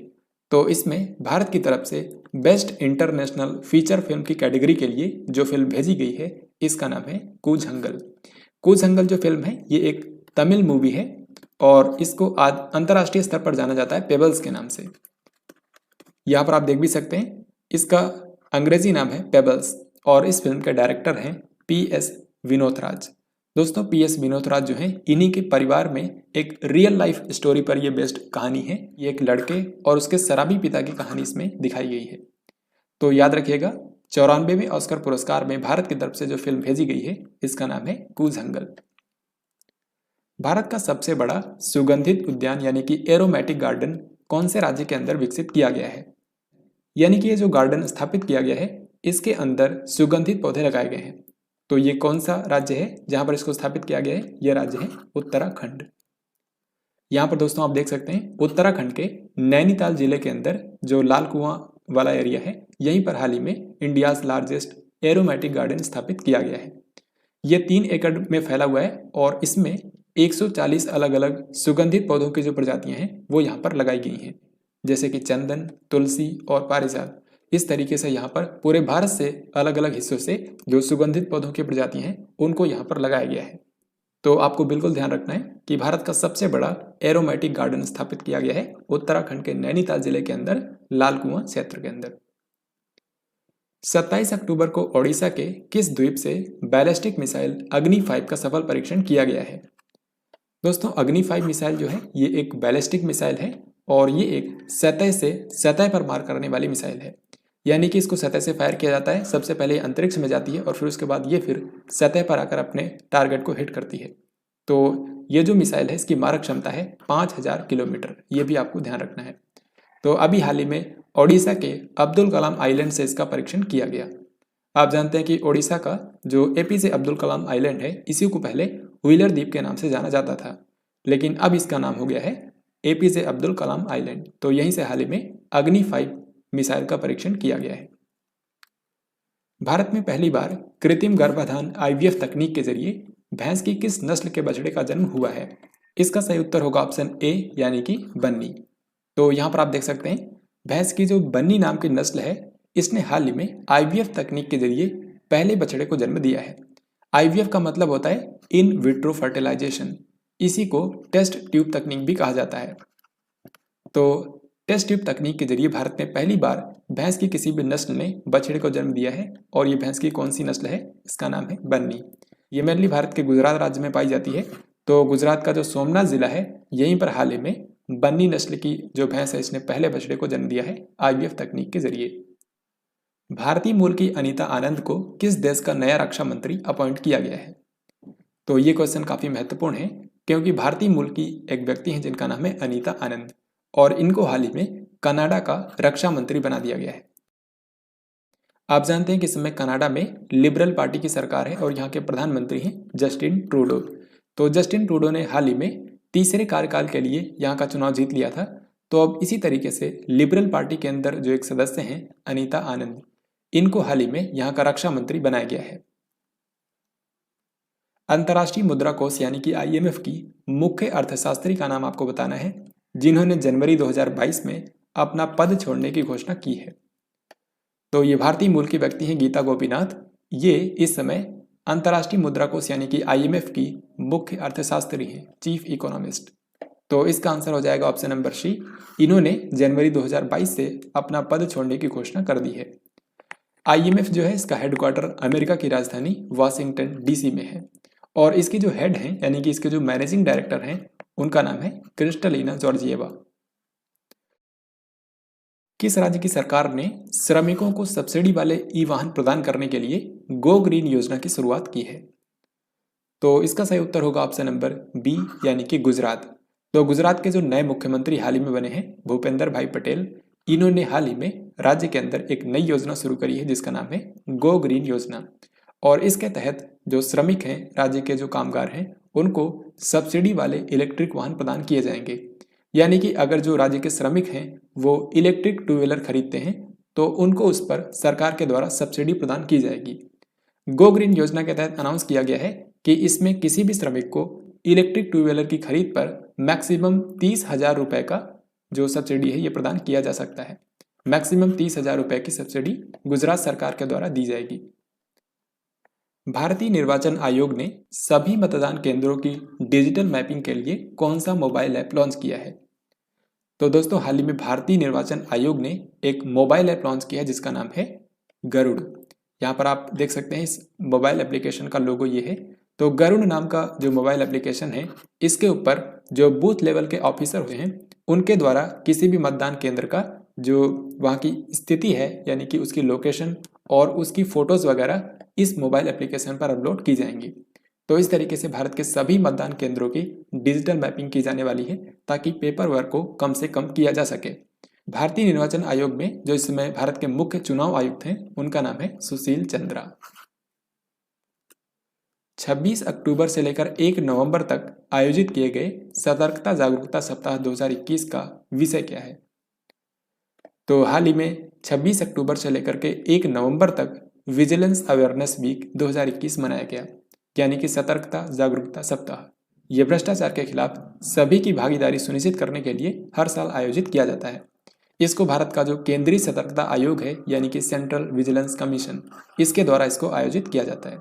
तो इसमें भारत की तरफ से बेस्ट इंटरनेशनल फीचर फिल्म की कैटेगरी के लिए जो फिल्म भेजी गई है, इसका नाम है कूच हंगल। कूच हंगल जो फिल्म है, ये एक तमिल मूवी है और इसको आज अंतर्राष्ट्रीय स्तर पर जाना जाता है पेबल्स के नाम से। यहाँ पर आप देख भी सकते हैं, इसका अंग्रेजी नाम है पेबल्स और इस फिल्म के डायरेक्टर हैं PS विनोद राज। दोस्तों, PS विनोद राज जो हैं, इन्हीं के परिवार में एक रियल लाइफ स्टोरी पर यह बेस्ड कहानी है। ये एक लड़के और उसके शराबी पिता की कहानी इसमें दिखाई गई है। तो याद रखिएगा, 94वें ऑस्कर पुरस्कार में भारत की तरफ से जो फिल्म भेजी गई है, इसका नाम है कूच हंगल। भारत का सबसे बड़ा सुगंधित उद्यान यानी कि एरोमेटिक गार्डन कौन से राज्य के अंदर विकसित किया गया है? यानी कि ये जो गार्डन स्थापित किया गया है, इसके अंदर सुगंधित पौधे लगाए गए हैं। तो ये कौन सा राज्य है जहां पर इसको स्थापित किया गया है? यह राज्य है उत्तराखंड। यहाँ पर दोस्तों आप देख सकते हैं, उत्तराखंड के नैनीताल जिले के अंदर जो लाल कुआं वाला एरिया है, यहीं पर हाल ही में इंडियाज लार्जेस्ट एरोमेटिक गार्डन स्थापित किया गया है। ये 3 एकड़ में फैला हुआ है और इसमें 140 अलग अलग सुगंधित पौधों की जो प्रजातियां हैं, वो यहाँ पर लगाई गई हैं, जैसे कि चंदन, तुलसी और पारिजात। इस तरीके से यहाँ पर पूरे भारत से अलग अलग हिस्सों से जो सुगंधित पौधों की प्रजातियां हैं, उनको यहाँ पर लगाया गया है। तो आपको बिल्कुल ध्यान रखना है कि भारत का सबसे बड़ा एरोमेटिक गार्डन स्थापित किया गया है उत्तराखंड के नैनीताल जिले के अंदर लाल कुआं क्षेत्र के अंदर। 27 अक्टूबर को ओडिशा के किस द्वीप से बैलिस्टिक मिसाइल अग्नि 5 का सफल परीक्षण किया गया है? दोस्तों, अग्नि 5 मिसाइल जो है, ये एक बैलिस्टिक मिसाइल है और ये एक सतह से सतह पर मार करने वाली मिसाइल है। यानी कि इसको सतह से फायर किया जाता है, सबसे पहले अंतरिक्ष में जाती है और फिर उसके बाद ये फिर सतह पर आकर अपने टारगेट को हिट करती है। तो ये जो मिसाइल है, इसकी मारक क्षमता है 5000 किलोमीटर। ये भी आपको ध्यान रखना है। तो अभी हाल ही में ओडिशा के अब्दुल कलाम आइलैंड से इसका परीक्षण किया गया। आप जानते हैं कि ओडिशा का जो APJ अब्दुल कलाम आइलैंड है, इसी को पहले व्हीलर द्वीप के नाम से जाना जाता था, लेकिन अब इसका नाम हो गया है APJ अब्दुल कलाम आइलैंड। तो यहीं से हाल ही में अग्नि 5 मिसाइल का परीक्षण किया गया है। भारत में पहली बार कृत्रिम गर्भाधान IVF तकनीक के जरिए भैंस की किस नस्ल के बछड़े का जन्म हुआ है? इसका सही उत्तर होगा ऑप्शन ए यानी कि बन्नी। तो यहाँ पर आप देख सकते हैं भैंस की जो बन्नी नाम की नस्ल है इसने हाल ही में IVF तकनीक के जरिए पहले बछड़े को जन्म दिया है। IVF का मतलब होता है इन विट्रो फर्टिलाइजेशन, इसी को टेस्ट ट्यूब तकनीक भी कहा जाता है। तो टेस्ट ट्यूब तकनीक के जरिए भारत में पहली बार भैंस की किसी भी नस्ल ने बछड़े को जन्म दिया है और ये भैंस की कौन सी नस्ल है? इसका नाम है बन्नी। ये मेनली भारत के गुजरात राज्य में पाई जाती है। तो गुजरात का जो सोमनाथ जिला है यहीं पर हाल ही में बन्नी नस्ल की जो भैंस है इसने पहले बछड़े को जन्म दिया है IVF तकनीक के जरिए। भारतीय मूल की अनीता आनंद को किस देश का नया रक्षा मंत्री अपॉइंट किया गया है? तो ये क्वेश्चन काफी महत्वपूर्ण है क्योंकि भारतीय मूल की एक व्यक्ति हैं जिनका नाम है अनीता आनंद और इनको हाल ही में कनाडा का रक्षा मंत्री बना दिया गया है। आप जानते हैं कि इस समय कनाडा में लिबरल पार्टी की सरकार है और यहाँ के प्रधानमंत्री हैं जस्टिन ट्रूडो। तो जस्टिन ट्रूडो ने हाल ही में तीसरे कार्यकाल के लिए यहाँ का चुनाव जीत लिया था। तो अब इसी तरीके से लिबरल पार्टी के अंदर जो एक सदस्य हैं अनीता आनंद, इनको हाल ही में यहाँ का रक्षा मंत्री बनाया गया है। अंतर्राष्ट्रीय मुद्रा कोष यानी कि IMF की मुख्य अर्थशास्त्री का नाम आपको बताना है जिन्होंने जनवरी 2022 में अपना पद छोड़ने की घोषणा की है। तो ये भारतीय मूल की व्यक्ति हैं गीता गोपीनाथ। ये इस समय अंतर्राष्ट्रीय मुद्रा कोष यानी कि IMF की मुख्य अर्थशास्त्री हैं, चीफ इकोनॉमिस्ट। तो इसका आंसर हो जाएगा ऑप्शन नंबर सी। इन्होंने जनवरी 2022 से अपना पद छोड़ने की घोषणा कर दी है। IMF जो है इसका हेडक्वार्टर अमेरिका की राजधानी वाशिंगटन DC में है और इसके जो हेड हैं यानी कि इसके जो मैनेजिंग डायरेक्टर हैं उनका नाम है क्रिस्टलिना जॉर्जिएवा। किस राज्य की सरकार ने श्रमिकों को सब्सिडी वाले ई-वाहन प्रदान करने के लिए गो ग्रीन योजना की शुरुआत की है? तो इसका सही उत्तर होगा ऑप्शन नंबर बी यानी कि गुजरात। तो गुजरात के जो नए मुख्यमंत्री हाल ही में बने हैं भूपेंद्र भाई पटेल, इन्होंने हाल ही में राज्य के अंदर एक नई योजना शुरू करी है जिसका नाम है गो ग्रीन योजना और इसके तहत जो श्रमिक हैं, राज्य के जो कामगार हैं, उनको सब्सिडी वाले इलेक्ट्रिक वाहन प्रदान किए जाएंगे। यानी कि अगर जो राज्य के श्रमिक हैं वो इलेक्ट्रिक टू व्हीलर खरीदते हैं तो उनको उस पर सरकार के द्वारा सब्सिडी प्रदान की जाएगी। गो ग्रीन योजना के तहत अनाउंस किया गया है कि इसमें किसी भी श्रमिक को इलेक्ट्रिक टू व्हीलर की खरीद पर मैक्सिमम 30,000 रुपए का जो सब्सिडी है ये प्रदान किया जा सकता है। मैक्सिमम 30,000 रुपए की सब्सिडी गुजरात सरकार के द्वारा दी जाएगी। भारतीय निर्वाचन आयोग ने सभी मतदान केंद्रों की डिजिटल मैपिंग के लिए कौन सा मोबाइल ऐप लॉन्च किया है? तो दोस्तों हाल ही में भारतीय निर्वाचन आयोग ने एक मोबाइल ऐप लॉन्च किया है जिसका नाम है गरुड़। यहाँ पर आप देख सकते हैं इस मोबाइल एप्लीकेशन का लोगो ये है। तो गरुड़ नाम का जो मोबाइल एप्लीकेशन है इसके ऊपर जो बूथ लेवल के ऑफिसर हुए हैं उनके द्वारा किसी भी मतदान केंद्र का जो वहाँ की स्थिति है यानी कि उसकी लोकेशन और उसकी फोटोज वगैरह इस मोबाइल एप्लीकेशन पर अपलोड की जाएंगी। तो इस तरीके से भारत के सभी मतदान केंद्रों की डिजिटल मैपिंग की जाने वाली है ताकि पेपर वर्क को कम से कम किया जा सके। भारतीय निर्वाचन आयोग में जो इस समय भारत के मुख्य चुनाव आयुक्त हैं उनका नाम है सुशील चंद्रा। 26 अक्टूबर से लेकर 1 नवंबर तक आयोजित किए गए सतर्कता जागरूकता सप्ताह 2021 का विषय क्या है? तो हाल ही में 26 अक्टूबर से लेकर के 1 नवंबर तक विजिलेंस अवेयरनेस वीक 2021 मनाया गया, यानी कि सतर्कता जागरूकता सप्ताह। यह भ्रष्टाचार के खिलाफ सभी की भागीदारी सुनिश्चित करने के लिए हर साल आयोजित किया जाता है। इसको भारत का जो केंद्रीय सतर्कता आयोग है यानी कि सेंट्रल विजिलेंस कमीशन, इसके द्वारा इसको आयोजित किया जाता है।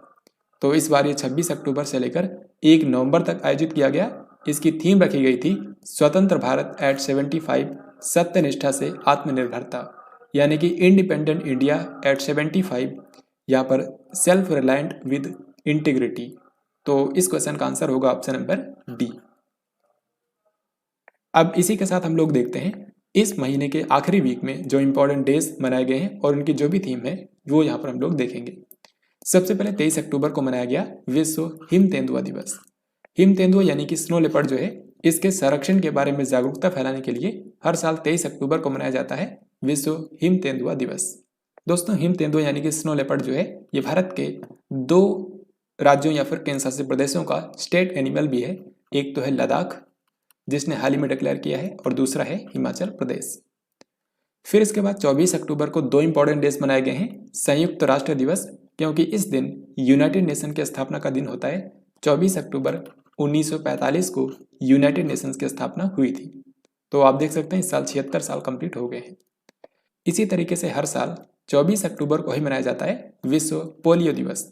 तो इस बार ये 26 अक्टूबर से लेकर 1 नवंबर तक आयोजित किया गया। इसकी थीम रखी गई थी स्वतंत्र भारत एट 75, सत्यनिष्ठा से आत्मनिर्भरता, यानी कि इंडिपेंडेंट इंडिया एट 75, यहाँ पर सेल्फ रिलायंट विद इंटीग्रिटी। तो इस क्वेश्चन का आंसर होगा ऑप्शन नंबर डी। अब इसी के साथ हम लोग देखते हैं इस महीने के आखिरी वीक में जो इंपॉर्टेंट डेज मनाए गए हैं और उनकी जो भी थीम है वो यहाँ पर हम लोग देखेंगे। सबसे पहले 23 अक्टूबर को मनाया गया विश्व हिम तेंदुआ दिवस। हिम तेंदुआ यानी कि स्नो लेपर्ड जो है, इसके संरक्षण के बारे में जागरूकता फैलाने के लिए हर साल 23 अक्टूबर को मनाया जाता है विश्व हिम तेंदुआ दिवस। दोस्तों हिम तेंदुआ यानी कि स्नो लेपर्ड जो है ये भारत के 2 राज्यों या फिर केंद्र शासित प्रदेशों का स्टेट एनिमल भी है। एक तो है लद्दाख जिसने हाल ही में डिक्लेयर किया है और दूसरा है हिमाचल प्रदेश। फिर इसके बाद 24 अक्टूबर को दो इंपॉर्टेंट डेज मनाए गए हैं। संयुक्त राष्ट्र दिवस, क्योंकि इस दिन यूनाइटेड नेशन की स्थापना का दिन होता है। 24 अक्टूबर 1945 को यूनाइटेड नेशंस की स्थापना हुई थी। तो आप देख सकते हैं इस साल 76 साल कंप्लीट हो गए हैं। इसी तरीके से हर साल 24 अक्टूबर को ही मनाया जाता है विश्व पोलियो दिवस।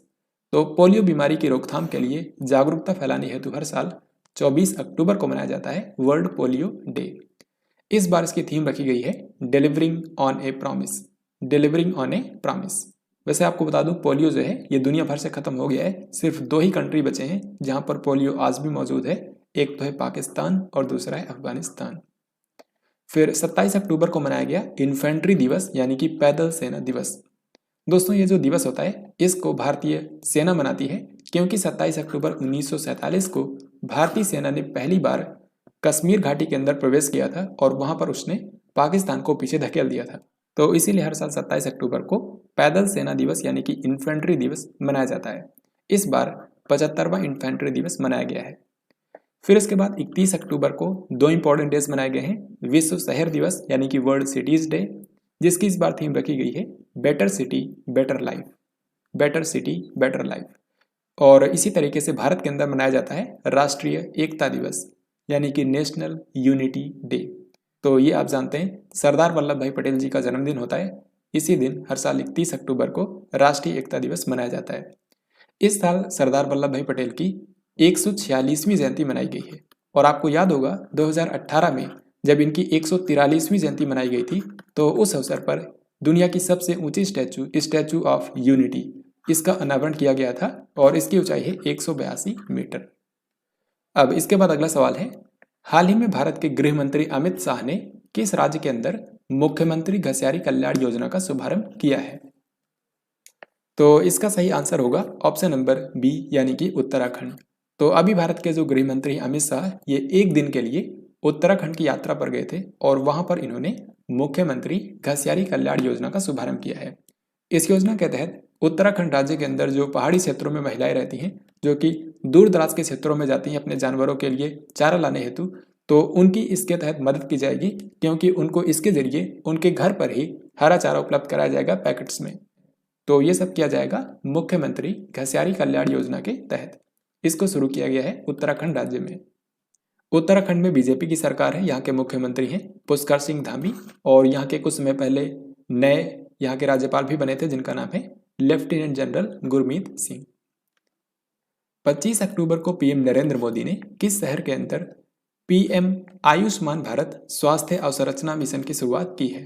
तो पोलियो बीमारी की रोकथाम के लिए जागरूकता फैलाने हेतु हर साल 24 अक्टूबर को मनाया जाता है वर्ल्ड पोलियो डे। इस बार इसकी थीम रखी गई है delivering on A promise. Delivering on A promise. वैसे आपको बता दूं, पोलियो जो है ये दुनिया भर से खत्म हो गया है। सिर्फ दो ही कंट्री बचे हैं जहां पर पोलियो आज भी मौजूद है। एक तो है पाकिस्तान और दूसरा है अफगानिस्तान। फिर 27 अक्टूबर को मनाया गया इन्फेंट्री दिवस, यानी कि पैदल सेना दिवस। दोस्तों, ये जो दिवस होता है इसको भारतीय सेना मनाती है, क्योंकि 27 अक्टूबर 1947 को भारतीय सेना ने पहली बार कश्मीर घाटी के अंदर प्रवेश किया था और वहां पर उसने पाकिस्तान को पीछे धकेल दिया था। तो इसीलिए हर साल 27 अक्टूबर को पैदल सेना दिवस यानी कि इन्फेंट्री दिवस मनाया जाता है। इस बार 75वां इन्फेंट्री दिवस मनाया गया है। फिर इसके बाद 31 अक्टूबर को दो इंपॉर्टेंट डेज मनाए गए हैं। विश्व शहर दिवस यानी कि वर्ल्ड सिटीज डे, जिसकी इस बार थीम रखी गई है better city better life. Better city better life. और इसी तरीके से भारत के अंदर मनाया जाता है राष्ट्रीय एकता दिवस यानी कि नेशनल यूनिटी डे। तो ये आप जानते हैं सरदार वल्लभ भाई पटेल जी का जन्मदिन होता है। इसी दिन हर साल 31 अक्टूबर को राष्ट्रीय एकता दिवस मनाया जाता है। इस साल सरदार वल्लभ भाई पटेल की 146वीं जयंती मनाई गई है। और आपको याद होगा 2018 में जब इनकी 143वीं जयंती मनाई गई थी, तो उस अवसर पर दुनिया की सबसे ऊंची स्टैचू ऑफ यूनिटी, इसका अनावरण किया गया था और इसकी ऊंचाई है 182 मीटर। अब इसके बाद अगला सवाल है, हाल ही में भारत के गृह मंत्री अमित शाह ने किस राज्य के अंदर मुख्यमंत्री घसियारी कल्याण योजना का शुभारंभ किया है? तो इसका सही आंसर होगा ऑप्शन नंबर बी यानी कि उत्तराखंड। तो अभी भारत के जो गृह मंत्री अमित शाह ये एक दिन के लिए उत्तराखंड की यात्रा पर गए थे और वहां पर इन्होंने मुख्यमंत्री घसियारी कल्याण योजना का शुभारंभ किया है। इस योजना के तहत उत्तराखंड राज्य के अंदर जो पहाड़ी क्षेत्रों में महिलाएं रहती हैं, जो कि दूर दराज के क्षेत्रों में जाती हैं अपने जानवरों के लिए चारा लाने हेतु, तो उनकी इसके तहत मदद की जाएगी, क्योंकि उनको इसके जरिए उनके घर पर ही हरा चारा उपलब्ध कराया जाएगा पैकेट्स में। तो ये सब किया जाएगा मुख्यमंत्री घसियारी कल्याण योजना के तहत। इसको शुरू किया गया है उत्तराखंड राज्य में। उत्तराखंड में बीजेपी की सरकार है, यहाँ के मुख्यमंत्री हैं पुष्कर सिंह धामी, और यहाँ के कुछ समय पहले नए यहाँ के राज्यपाल भी बने थे जिनका नाम है लेफ्टिनेंट जनरल गुरमीत सिंह। 25 अक्टूबर को पीएम नरेंद्र मोदी ने किस शहर के अंदर पीएम आयुष्मान भारत स्वास्थ्य अवसंरचना मिशन की शुरुआत की है?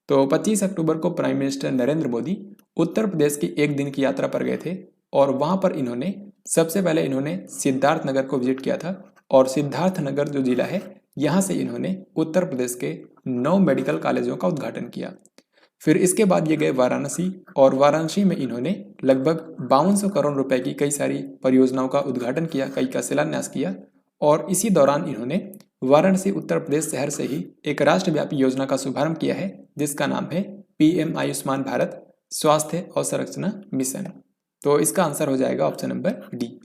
तो 25 अक्टूबर को प्राइम मिनिस्टर नरेंद्र मोदी उत्तर प्रदेश की एक दिन की यात्रा पर गए थे और वहां पर इन्होंने सबसे पहले इन्होंने सिद्धार्थ नगर को विजिट किया था। और सिद्धार्थ नगर जो जिला है, यहाँ से इन्होंने उत्तर प्रदेश के 9 मेडिकल कॉलेजों का उद्घाटन किया। फिर इसके बाद ये गए वाराणसी, और वाराणसी में इन्होंने लगभग 5200 करोड़ रुपए की कई सारी परियोजनाओं का उद्घाटन किया, कई का शिलान्यास किया। और इसी दौरान इन्होंने वाराणसी उत्तर प्रदेश शहर से ही एक राष्ट्रव्यापी योजना का शुभारंभ किया है, जिसका नाम है पीएम आयुष्मान भारत स्वास्थ्य अवसंरचना मिशन। तो इसका आंसर हो जाएगा ऑप्शन नंबर डी।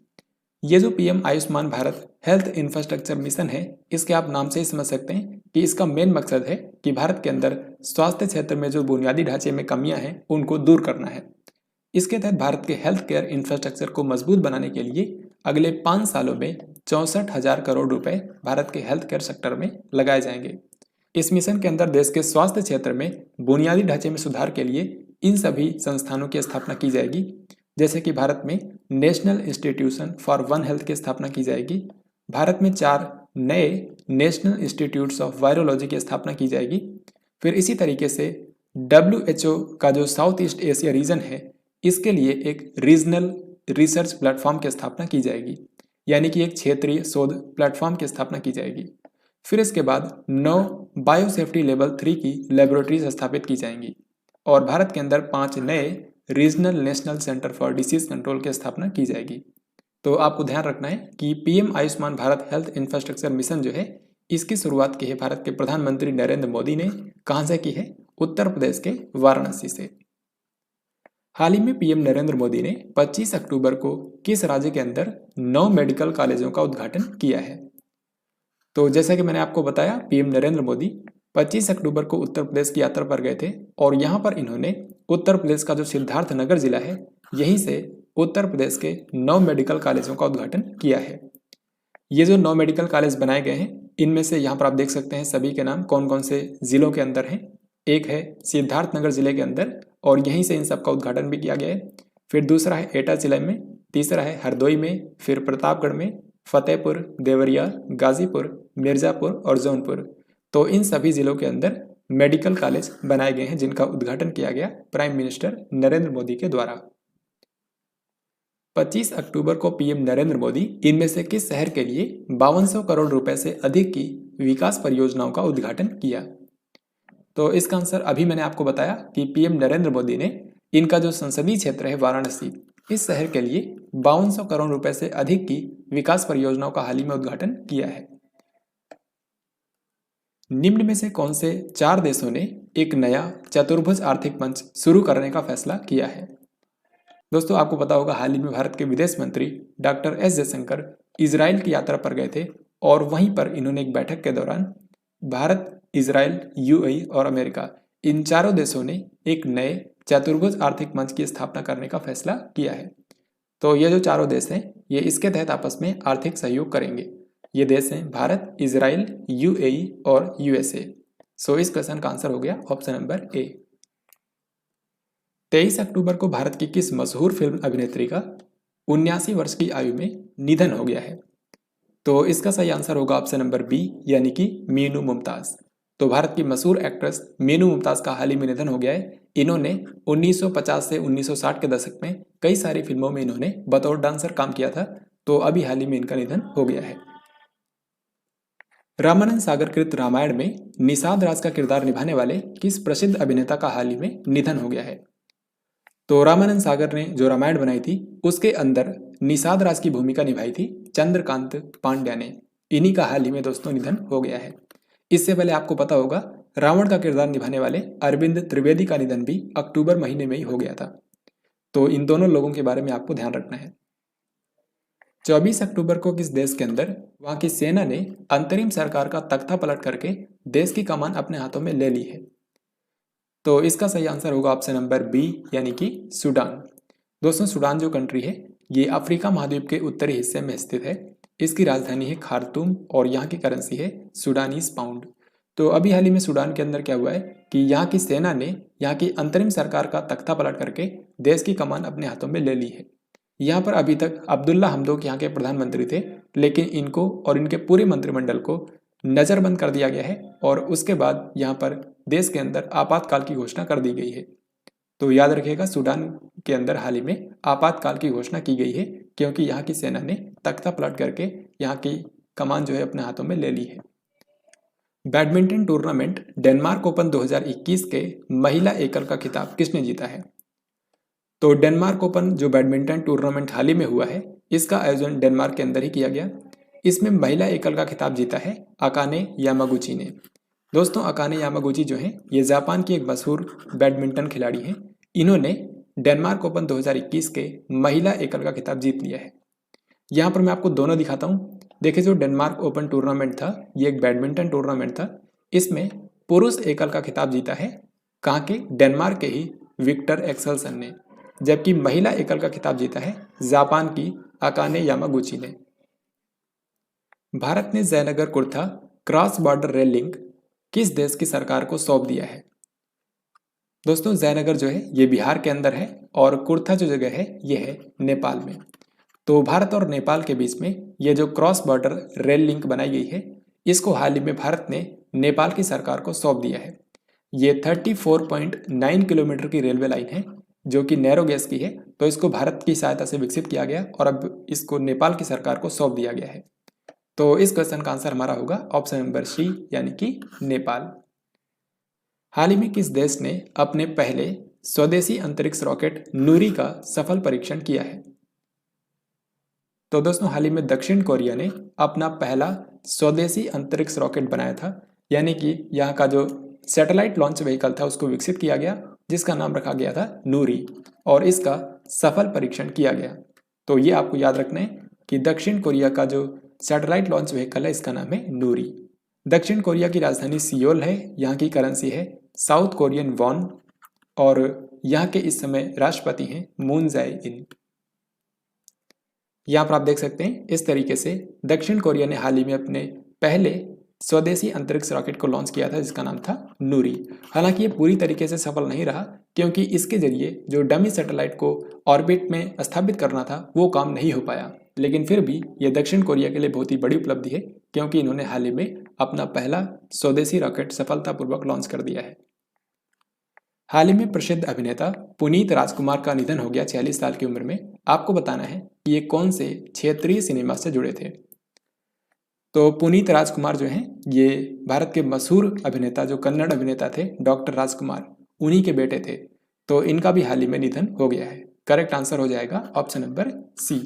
ये जो PM Ayushman Bharat health infrastructure mission है, इसके आप नाम से ही समझ सकते हैं कि इसका मेन मकसद है कि भारत के अंदर स्वास्थ्य क्षेत्र में जो बुनियादी ढांचे में कमियां हैं उनको दूर करना है। इसके तहत भारत के हेल्थ केयर इंफ्रास्ट्रक्चर को मजबूत बनाने के लिए अगले 5 सालों में 64,000 करोड़ रुपए भारत के हेल्थ केयर सेक्टर में लगाए जाएंगे। इस मिशन के अंदर देश के स्वास्थ्य क्षेत्र में बुनियादी ढांचे में सुधार के लिए इन सभी संस्थानों की स्थापना की जाएगी, जैसे कि भारत में national institution for one health की स्थापना की जाएगी। भारत में 4 नए नेशनल इंस्टीट्यूट्स ऑफ वायरोलॉजी की स्थापना की जाएगी। फिर इसी तरीके से WHO का जो साउथ ईस्ट एशिया रीजन है, इसके लिए एक रीजनल रिसर्च प्लेटफॉर्म की स्थापना की जाएगी, यानी कि एक क्षेत्रीय शोध प्लेटफॉर्म की स्थापना की जाएगी। फिर इसके बाद 9 बायोसेफ्टी लेवल 3 की लेबोरेटरीज स्थापित की जाएंगी और भारत के अंदर 5 नए regional national centre for disease control की स्थापना की जाएगी। तो आपको ध्यान रखना है कि PM Ayushman Bharat health infrastructure mission जो है, इसकी शुरुआत की है भारत के प्रधानमंत्री नरेंद्र मोदी ने। कहां से की है? उत्तर प्रदेश के वाराणसी से। हाल ही में पीएम नरेंद्र मोदी ने 25 अक्टूबर को किस राज्य के अंदर 9 मेडिकल कॉलेजों का उद्घाटन किया है? तो जैसा कि मैंने आपको बताया, पीएम नरेंद्र मोदी 25 अक्टूबर को उत्तर प्रदेश की यात्रा पर गए थे और यहाँ पर इन्होंने उत्तर प्रदेश का जो सिद्धार्थनगर जिला है यहीं से उत्तर प्रदेश के 9 मेडिकल कॉलेजों का उद्घाटन किया है। ये जो 9 मेडिकल कॉलेज बनाए गए हैं इनमें से यहाँ पर आप देख सकते हैं सभी के नाम कौन कौन से जिलों के अंदर हैं। एक है सिद्धार्थनगर जिले के अंदर और यहीं से इन सब का उद्घाटन भी किया गया है। फिर दूसरा है एटा जिले में, तीसरा है हरदोई में, फिर प्रतापगढ़ में, फतेहपुर, देवरिया, गाजीपुर, मिर्जापुर और जौनपुर। तो इन सभी जिलों के अंदर मेडिकल कॉलेज बनाए गए हैं जिनका उद्घाटन किया गया प्राइम मिनिस्टर नरेंद्र मोदी के द्वारा। 25 अक्टूबर को पीएम नरेंद्र मोदी इनमें से किस शहर के लिए 5200 करोड़ रुपए से अधिक की विकास परियोजनाओं का उद्घाटन किया? तो इसका आंसर अभी मैंने आपको बताया कि पीएम नरेंद्र मोदी ने इनका जो संसदीय क्षेत्र है वाराणसी, इस शहर के लिए 5200 करोड़ रुपए से अधिक की विकास परियोजनाओं का हाल ही में उद्घाटन किया है। निम्न में से कौन से 4 देशों ने एक नया चतुर्भुज आर्थिक मंच शुरू करने का फैसला किया है? दोस्तों आपको पता होगा हाल ही में भारत के विदेश मंत्री डॉक्टर एस जयशंकर इजराइल की यात्रा पर गए थे और वहीं पर इन्होंने एक बैठक के दौरान भारत, इजराइल, यूएई और अमेरिका इन चारों देशों ने एक नए चतुर्भुज आर्थिक मंच की स्थापना करने का फैसला किया है। तो ये जो चारों देश हैं ये इसके तहत आपस में आर्थिक सहयोग करेंगे। ये देश हैं भारत, इजराइल, यूएई और यूएसए। सो इस क्वेश्चन का आंसर हो गया ऑप्शन नंबर ए। 23 अक्टूबर को भारत की किस मशहूर फिल्म अभिनेत्री का 79 वर्ष की आयु में निधन हो गया है? तो इसका सही आंसर होगा ऑप्शन नंबर बी यानी कि मीनू मुमताज। तो भारत की मशहूर एक्ट्रेस मीनू मुमताज का हाल ही में निधन हो गया है। इन्होंने 1950 से 1960 के दशक में कई सारी फिल्मों में इन्होंने बतौर डांसर काम किया था। तो अभी हाल ही में इनका निधन हो गया है। रामानंद सागर कृत रामायण में निषाद राज का किरदार निभाने वाले किस प्रसिद्ध अभिनेता का हाल ही में निधन हो गया है? तो रामानंद सागर ने जो रामायण बनाई थी उसके अंदर निषाद राज की भूमिका निभाई थी चंद्रकांत पांड्या ने। इन्हीं का हाल ही में दोस्तों निधन हो गया है। इससे पहले आपको पता होगा रावण का किरदार निभाने वाले अरविंद त्रिवेदी का निधन भी अक्टूबर महीने में ही हो गया था। तो इन दोनों लोगों के बारे में आपको ध्यान रखना है। 24 अक्टूबर को किस देश के अंदर वहां की सेना ने अंतरिम सरकार का तख्ता पलट करके देश की कमान अपने हाथों में ले ली है? तो इसका सही आंसर होगा ऑप्शन नंबर बी यानी कि सूडान। दोस्तों सूडान जो कंट्री है ये अफ्रीका महाद्वीप के उत्तरी हिस्से में स्थित है। इसकी राजधानी है खार्तूम और यहाँ की करेंसी है सूडानीज पाउंड। तो अभी हाल ही में सूडान के अंदर क्या हुआ है कि यहाँ की सेना ने यहाँ की अंतरिम सरकार का तख्ता पलट करके देश की कमान अपने हाथों में ले ली है। यहाँ पर अभी तक अब्दुल्ला हमदोक यहाँ के प्रधानमंत्री थे, लेकिन इनको और इनके पूरे मंत्रिमंडल को नज़रबंद कर दिया गया है और उसके बाद यहाँ पर देश के अंदर आपातकाल की घोषणा कर दी गई है। तो याद रखिएगा सूडान के अंदर हाल ही में आपातकाल की घोषणा की गई है क्योंकि यहाँ की सेना ने तख्ता पलट करके यहाँ की कमान जो है अपने हाथों में ले ली है। बैडमिंटन टूर्नामेंट डेनमार्क ओपन 2021 के महिला एकल का खिताब किसने जीता है? तो डेनमार्क ओपन जो बैडमिंटन टूर्नामेंट हाल ही में हुआ है इसका आयोजन डेनमार्क के अंदर ही किया गया। इसमें महिला एकल का खिताब जीता है अकाने यामागुची ने। दोस्तों अकाने यामागुची जो है ये जापान की एक मशहूर बैडमिंटन खिलाड़ी हैं। इन्होंने डेनमार्क ओपन 2021 के महिला एकल का खिताब जीत लिया है। यहाँ पर मैं आपको दोनों दिखाता हूँ। देखिए जो डेनमार्क ओपन टूर्नामेंट था ये एक बैडमिंटन टूर्नामेंट था। इसमें पुरुष एकल का खिताब जीता है कहाँ के? डेनमार्क के ही विक्टर एक्सेल्सन ने। जबकि महिला एकल का खिताब जीता है जापान की अकाने यामागुची ने। भारत ने Jaynagar Kurtha cross border rail link किस देश की सरकार को सौंप दिया है? दोस्तों जयनगर जो है ये बिहार के अंदर है और कुर्था जो जगह है ये है नेपाल में। तो भारत और नेपाल के बीच में ये जो क्रॉस बॉर्डर रेल लिंक बनाई गई है इसको हाल ही में भारत ने नेपाल की सरकार को सौंप दिया है। ये 34.9 किलोमीटर की रेलवे लाइन है जो कि नैरो गेज की है। तो इसको भारत की सहायता से विकसित किया गया और अब इसको नेपाल की सरकार को सौंप दिया गया है। तो इस क्वेश्चन का आंसर हमारा होगा ऑप्शन नंबर सी यानी कि नेपाल। हाल ही में किस देश ने अपने पहले स्वदेशी अंतरिक्ष रॉकेट नूरी का सफल परीक्षण किया है? तो दोस्तों हाल ही में दक्षिण कोरिया ने अपना पहला स्वदेशी अंतरिक्ष रॉकेट बनाया था, यानी कि यहाँ का जो सैटेलाइट लॉन्च व्हीकल था उसको विकसित किया गया जिसका नाम रखा गया था नूरी और इसका सफल परीक्षण किया गया। तो ये आपको याद रखना है कि दक्षिण कोरिया का जो सैटेलाइट लॉन्च व्हीकल है इसका नाम है नूरी। दक्षिण कोरिया की राजधानी सियोल है, यहाँ की करेंसी है साउथ कोरियन वॉन और यहाँ के इस समय राष्ट्रपति हैं मून जाए इन। यहाँ पर आप देख सकते हैं इस तरीके से दक्षिण कोरिया ने हाल ही में अपने पहले स्वदेशी अंतरिक्ष रॉकेट को लॉन्च किया था जिसका नाम था नूरी। हालांकि ये पूरी तरीके से सफल नहीं रहा क्योंकि इसके जरिए जो डमी सैटेलाइट को ऑर्बिट में स्थापित करना था वो काम नहीं हो पाया, लेकिन फिर भी ये दक्षिण कोरिया के लिए बहुत ही बड़ी उपलब्धि है क्योंकि इन्होंने हाल ही में अपना पहला स्वदेशी रॉकेट सफलतापूर्वक लॉन्च कर दिया है। हाल ही में प्रसिद्ध अभिनेता पुनीत राजकुमार का निधन हो गया 46 साल की उम्र में। आपको बताना है कि ये कौन से क्षेत्रीय सिनेमा से जुड़े थे। तो पुनीत राजकुमार जो हैं ये भारत के मशहूर अभिनेता जो कन्नड़ अभिनेता थे डॉक्टर राजकुमार, उन्हीं के बेटे थे। तो इनका भी हाल ही में निधन हो गया है। करेक्ट आंसर हो जाएगा ऑप्शन नंबर सी।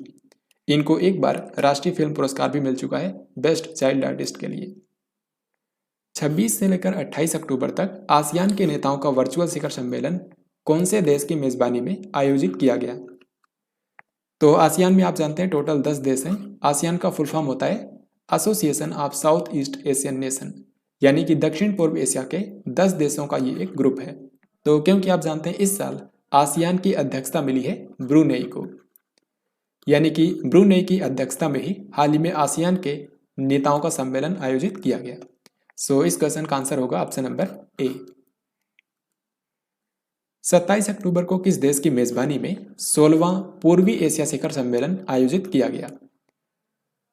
इनको एक बार राष्ट्रीय फिल्म पुरस्कार भी मिल चुका है बेस्ट चाइल्ड आर्टिस्ट के लिए। 26 से लेकर 28 अक्टूबर तक आसियान के नेताओं का वर्चुअल शिखर सम्मेलन कौन से देश की मेजबानी में आयोजित किया गया। तो आसियान में आप जानते हैं टोटल 10 देश हैं। आसियान का फुल फॉर्म होता है association of south east Asian nation, यानी कि दक्षिण पूर्व एशिया के 10 देशों का ये एक ग्रुप है। तो क्योंकि आप जानते हैं इस साल आसियान की अध्यक्षता मिली है ब्रुनेई को, यानी कि ब्रुनेई की अध्यक्षता में ही हाल ही में आसियान के नेताओं का सम्मेलन आयोजित किया गया। सो इस क्वेश्चन का आंसर होगा ऑप्शन नंबर ए। 27 अक्टूबर को किस देश की मेजबानी में 16वां पूर्वी एशिया शिखर सम्मेलन आयोजित किया गया।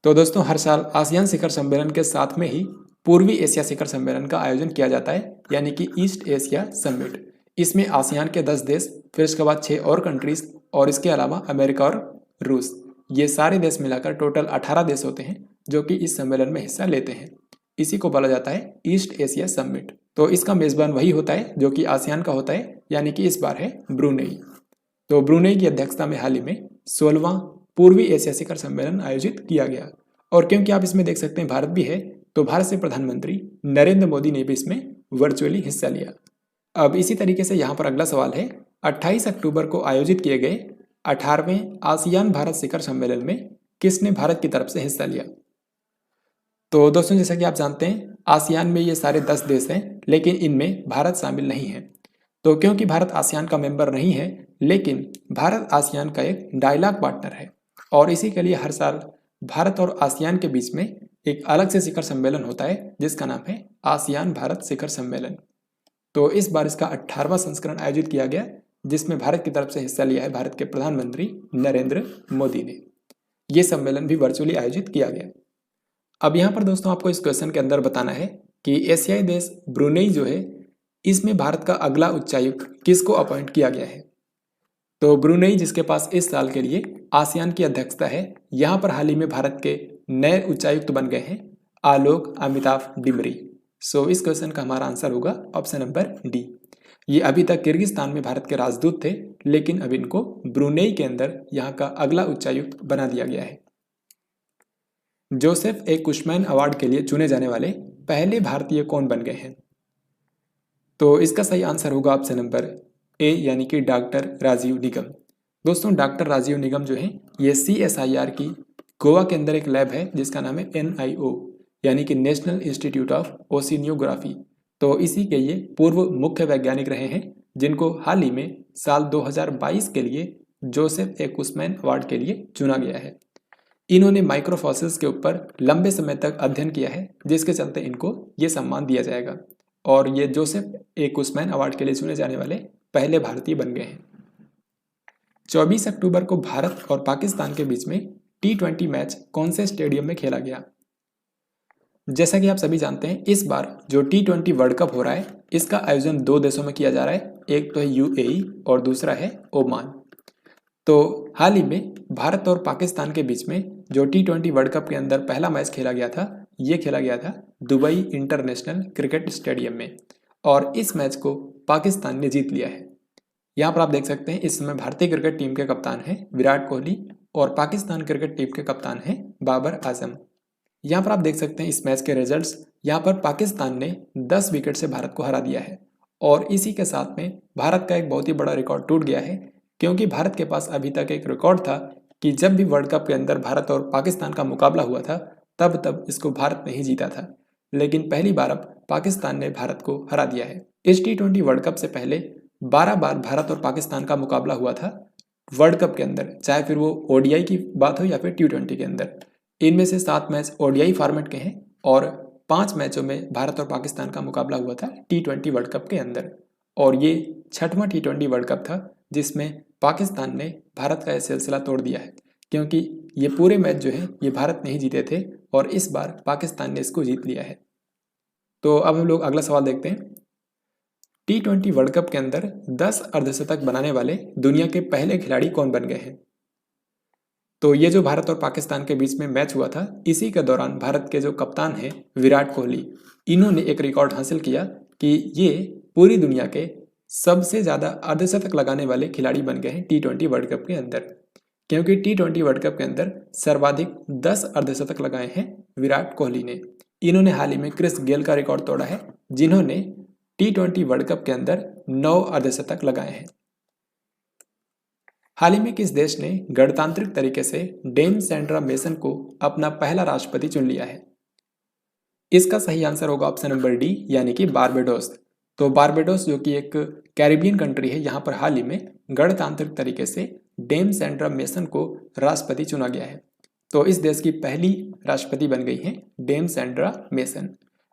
तो दोस्तों हर साल आसियान शिखर सम्मेलन के साथ में ही पूर्वी एशिया शिखर सम्मेलन का आयोजन किया जाता है, यानी कि ईस्ट एशिया समिट। इसमें आसियान के 10 देश, फिर इसके बाद 6 और कंट्रीज और इसके अलावा अमेरिका और रूस, ये सारे देश मिलाकर टोटल 18 देश होते हैं जो कि इस सम्मेलन में हिस्सा लेते हैं। इसी को बोला जाता है ईस्ट एशिया समिट। तो इसका मेजबान वही होता है जो कि आसियान का होता है, यानी कि इस बार है ब्रुनेई। तो ब्रुनेई की अध्यक्षता में हाल ही में 16वां पूर्वी एशिया शिखर सम्मेलन आयोजित किया गया। और क्योंकि आप इसमें देख सकते हैं भारत भी है, तो भारत से प्रधानमंत्री नरेंद्र मोदी ने भी इसमें वर्चुअली हिस्सा लिया। अब इसी तरीके से यहाँ पर अगला सवाल है 28 अक्टूबर को आयोजित किए गए 18वें आसियान भारत शिखर सम्मेलन में किसने भारत की तरफ से हिस्सा लिया। तो दोस्तों जैसा कि आप जानते हैं आसियान में ये सारे 10 देश हैं, लेकिन इनमें भारत शामिल नहीं है। तो क्योंकि भारत आसियान का मेंबर नहीं है, लेकिन भारत आसियान का एक डायलॉग पार्टनर है और इसी के लिए हर साल भारत और आसियान के बीच में एक अलग से शिखर सम्मेलन होता है जिसका नाम है आसियान भारत शिखर सम्मेलन। तो इस बार इसका 18वां संस्करण आयोजित किया गया जिसमें भारत की तरफ से हिस्सा लिया है भारत के प्रधानमंत्री नरेंद्र मोदी ने। यह सम्मेलन भी वर्चुअली आयोजित किया गया। अब यहाँ पर दोस्तों आपको इस क्वेश्चन के अंदर बताना है कि एशियाई देश ब्रुनेई जो है इसमें भारत का अगला उच्चायुक्त किसको अपॉइंट किया गया है। तो ब्रुनेई जिसके पास इस साल के लिए आसियान की अध्यक्षता है, यहाँ पर हाल ही में भारत के नए उच्चायुक्त बन गए हैं आलोक अमिताभ डिमरी। सो इस क्वेश्चन का हमारा आंसर होगा ऑप्शन नंबर डी। ये अभी तक किर्गिस्तान में भारत के राजदूत थे, लेकिन अब इनको ब्रुनेई के अंदर यहाँ का अगला उच्चायुक्त बना दिया गया है। जोसेफ ए कुशमैन अवार्ड के लिए चुने जाने वाले पहले भारतीय कौन बन गए हैं। तो इसका सही आंसर होगा ऑप्शन नंबर ए, यानी कि डॉक्टर राजीव निगम। दोस्तों डॉक्टर राजीव निगम जो है ये CSIR की गोवा के अंदर एक लैब है जिसका नाम है NIO, यानी कि नेशनल इंस्टीट्यूट ऑफ ओशिनियोग्राफी। तो इसी के ये पूर्व मुख्य वैज्ञानिक रहे हैं जिनको हाल ही में साल 2022 के लिए जोसेफ ए कुशमैन अवार्ड के लिए चुना गया है। इन्होंने माइक्रोफॉसिल्स के ऊपर लंबे समय तक अध्ययन किया है जिसके चलते इनको ये सम्मान दिया जाएगा और ये जोसेफ ए कुशमैन अवार्ड के लिए चुने जाने वाले पहले भारतीय बन गए हैं। 24 अक्टूबर को भारत और पाकिस्तान के बीच में T20 मैच कौन से स्टेडियम में खेला गया। जैसा कि आप सभी जानते हैं इस बार जो T20 वर्ल्ड कप हो रहा है इसका आयोजन 2 देशों में किया जा रहा है, एक तो है UAE और दूसरा है ओमान। तो हाल ही में भारत और पाकिस्तान के बीच में जो T20 वर्ल्ड कप के अंदर पहला मैच खेला गया था, ये खेला गया था दुबई इंटरनेशनल क्रिकेट स्टेडियम में और इस मैच को पाकिस्तान ने जीत लिया है। यहाँ पर आप देख सकते हैं इस समय भारतीय क्रिकेट टीम के कप्तान हैं विराट कोहली और पाकिस्तान क्रिकेट टीम के कप्तान हैं बाबर आजम। यहाँ पर आप देख सकते हैं इस मैच के रिजल्ट्स। यहाँ पर पाकिस्तान ने 10 विकेट से भारत को हरा दिया है और इसी के साथ में भारत का एक बहुत ही बड़ा रिकॉर्ड टूट गया है, क्योंकि भारत के पास अभी तक एक रिकॉर्ड था कि जब भी वर्ल्ड कप के अंदर भारत और पाकिस्तान का मुकाबला हुआ था तब इसको भारत ने ही जीता था। लेकिन पहली बार अब पाकिस्तान ने भारत को हरा दिया है। इस T20 वर्ल्ड कप से पहले 12 बार भारत और पाकिस्तान का मुकाबला हुआ था वर्ल्ड कप के अंदर, चाहे फिर वो ODI की बात हो या फिर T20 के अंदर। इनमें से 7 मैच ODI फॉर्मेट के हैं और 5 मैचों में भारत और पाकिस्तान का मुकाबला हुआ था T20 वर्ल्ड कप के अंदर। और ये 6वां T20 वर्ल्ड कप था जिसमें पाकिस्तान ने भारत का यह सिलसिला तोड़ दिया है, क्योंकि ये पूरे मैच जो है ये भारत ने ही जीते थे और इस बार पाकिस्तान ने इसको जीत लिया है। तो अब हम लोग अगला सवाल देखते हैं। T20 वर्ल्ड कप के अंदर 10 अर्धशतक बनाने वाले दुनिया के पहले खिलाड़ी कौन बन गए हैं? तो ये जो भारत और पाकिस्तान के बीच में मैच हुआ था, इसी के दौरान भारत के जो कप्तान हैं विराट कोहली, इन्होंने एक रिकॉर्ड हासिल किया कि ये पूरी दुनिया के सबसे ज़्यादा अर्धशतक लगाने वाले खिलाड़ी बन गए हैं T20 वर्ल्ड कप के अंदर, क्योंकि T20 वर्ल्ड कप के अंदर सर्वाधिक 10 अर्धशतक लगाए हैं विराट कोहली ने। इन्होंने हाल ही में क्रिस गेल का रिकॉर्ड तोड़ा है, जिन्होंने T20 वर्ल्ड कप के अंदर 9 अर्धशतक लगाए हैं। हाल ही में किस देश ने गणतांत्रिक तरीके से डेम सेंड्रा मेसन को अपना पहला राष्ट्रपति चुन लिया है? इसका सही आंसर होगा ऑप्शन नंबर डी, यानी कि बारबाडोस। तो बारबाडोस जो कि एक कैरिबियन कंट्री है, यहाँ पर हाल ही में गणतांत्रिक तरीके से डेम सेंड्रा मेसन को राष्ट्रपति चुना गया है। तो इस देश की पहली राष्ट्रपति बन गई है डेम सेंड्रा मेसन।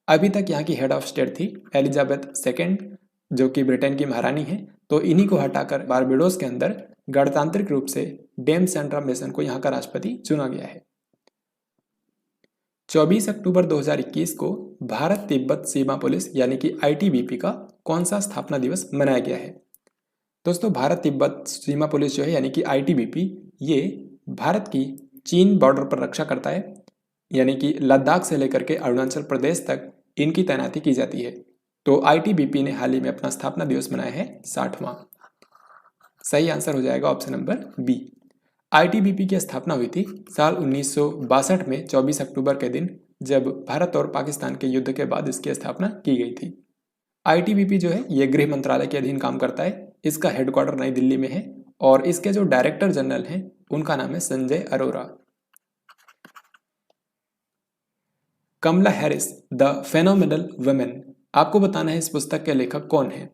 अभी तक यहाँ की हेड ऑफ स्टेट थी एलिजाबेथ सेकेंड, जो कि ब्रिटेन की महारानी है। तो इन्हीं को हटाकर बारबाडोस के अंदर गणतांत्रिक रूप से डेम सेंड्रा मेसन को यहाँ का राष्ट्रपति चुना गया है। 24 अक्टूबर 2021 को भारत तिब्बत सीमा पुलिस यानी कि ITBP का कौन सा स्थापना दिवस मनाया गया है? दोस्तों, भारत तिब्बत सीमा पुलिस जो है यानी कि ITBP, ये भारत की चीन बॉर्डर पर रक्षा करता है, यानी कि लद्दाख से लेकर के अरुणाचल प्रदेश तक इनकी तैनाती की जाती है। तो ITBP ने हाल ही में अपना स्थापना दिवस मनाया है 60वां। सही आंसर हो जाएगा ऑप्शन नंबर बी। ITBP की स्थापना हुई थी साल 1962 में 24 अक्टूबर के दिन, जब भारत और पाकिस्तान के युद्ध के बाद इसकी स्थापना की गई थी। ITBP जो है ये गृह मंत्रालय के अधीन काम करता है। इसका हेडक्वार्टर नई दिल्ली में है और इसके जो डायरेक्टर जनरल हैं उनका नाम है संजय अरोरा। कमला हैरिस द फेनोमेनल वुमेन, आपको बताना है इस पुस्तक के लेखक कौन है।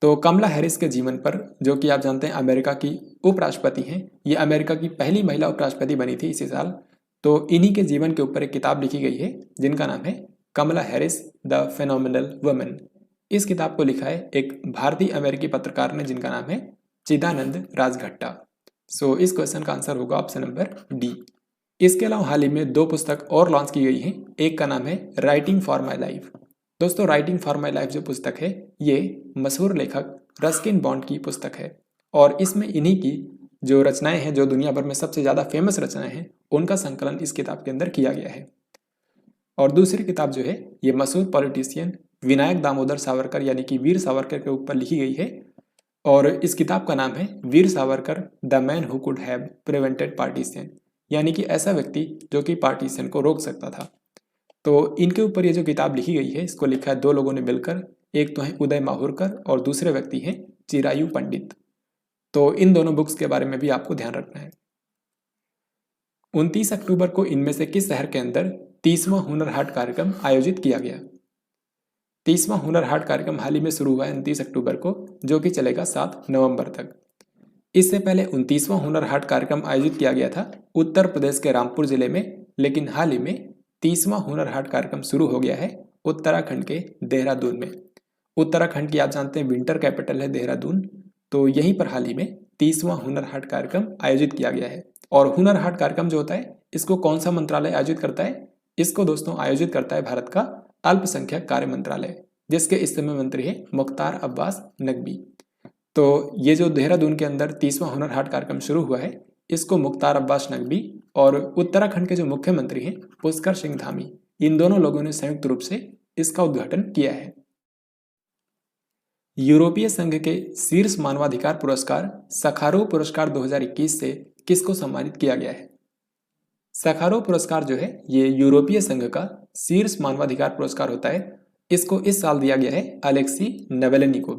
तो कमला हैरिस के जीवन पर, जो कि आप जानते हैं अमेरिका की उपराष्ट्रपति हैं, ये अमेरिका की पहली महिला उपराष्ट्रपति बनी थी इसी साल। तो इन्हीं के जीवन के ऊपर एक किताब लिखी गई है जिनका नाम है कमला हैरिस द फेनोमेनल वुमेन। इस किताब को लिखा है एक भारतीय अमेरिकी पत्रकार ने जिनका नाम है चिदानंद राजघट्टा। सो इस क्वेश्चन का आंसर होगा ऑप्शन नंबर डी। इसके अलावा हाल ही में 2 पुस्तक और लॉन्च की गई हैं। एक का नाम है राइटिंग फॉर माई लाइफ। दोस्तों, राइटिंग फॉर माई लाइफ जो पुस्तक है ये मशहूर लेखक रस्किन बॉन्ड की पुस्तक है और इसमें इन्हीं की जो रचनाएं हैं, जो दुनिया भर में सबसे ज़्यादा फेमस रचनाएं हैं, उनका संकलन इस किताब के अंदर किया गया है। और दूसरी किताब जो है ये मशहूर पॉलिटिशियन विनायक दामोदर सावरकर यानी कि वीर सावरकर के ऊपर लिखी गई है और इस किताब का नाम है Veer Savarkar the man who could have prevented partition, यानी कि ऐसा व्यक्ति जो कि पार्टीशन को रोक सकता था। तो इनके ऊपर ये जो किताब लिखी गई है इसको लिखा है 2 लोगों ने मिलकर। एक तो है उदय माहुरकर और दूसरे व्यक्ति हैं चिरायु पंडित। तो इन दोनों बुक्स के बारे में भी आपको ध्यान रखना है। 29 अक्टूबर को इनमें से किस शहर के अंदर 30वां हुनर हाट कार्यक्रम आयोजित किया गया? 30वां हुनर हाट कार्यक्रम हाल ही में शुरू हुआ है 29 अक्टूबर को, जो कि चलेगा 7 नवंबर तक। इससे पहले 29वां हुनर हाट कार्यक्रम आयोजित किया गया था उत्तर प्रदेश के रामपुर जिले में, लेकिन हाल ही में 30वां हुनर हाट कार्यक्रम शुरू हो गया है उत्तराखंड के देहरादून में। उत्तराखंड की आप जानते हैं विंटर कैपिटल है देहरादून। तो यहीं पर हाल ही में 30वां हुनर हाट कार्यक्रम आयोजित किया गया है। और हुनर हाट कार्यक्रम जो होता है इसको कौन सा मंत्रालय आयोजित करता है? इसको दोस्तों आयोजित करता है भारत का अल्पसंख्यक कार्य मंत्रालय, जिसके इस समय मंत्री है मुख्तार अब्बास नकवी। तो ये जो देहरादून के अंदर 30वां हुनर हाट कार्यक्रम शुरू हुआ है, इसको मुख्तार अब्बास नकवी और उत्तराखंड के जो मुख्यमंत्री हैं पुष्कर सिंह धामी, इन दोनों लोगों ने संयुक्त रूप से इसका उद्घाटन किया है। यूरोपीय संघ के शीर्ष मानवाधिकार पुरस्कार सखारोव पुरस्कार 2021 से किसको सम्मानित किया गया है? सखारोव पुरस्कार जो है ये यूरोपीय संघ का शीर्ष मानवाधिकार पुरस्कार होता है। इसको इस साल दिया गया है अलेक्सी नवेलनी को।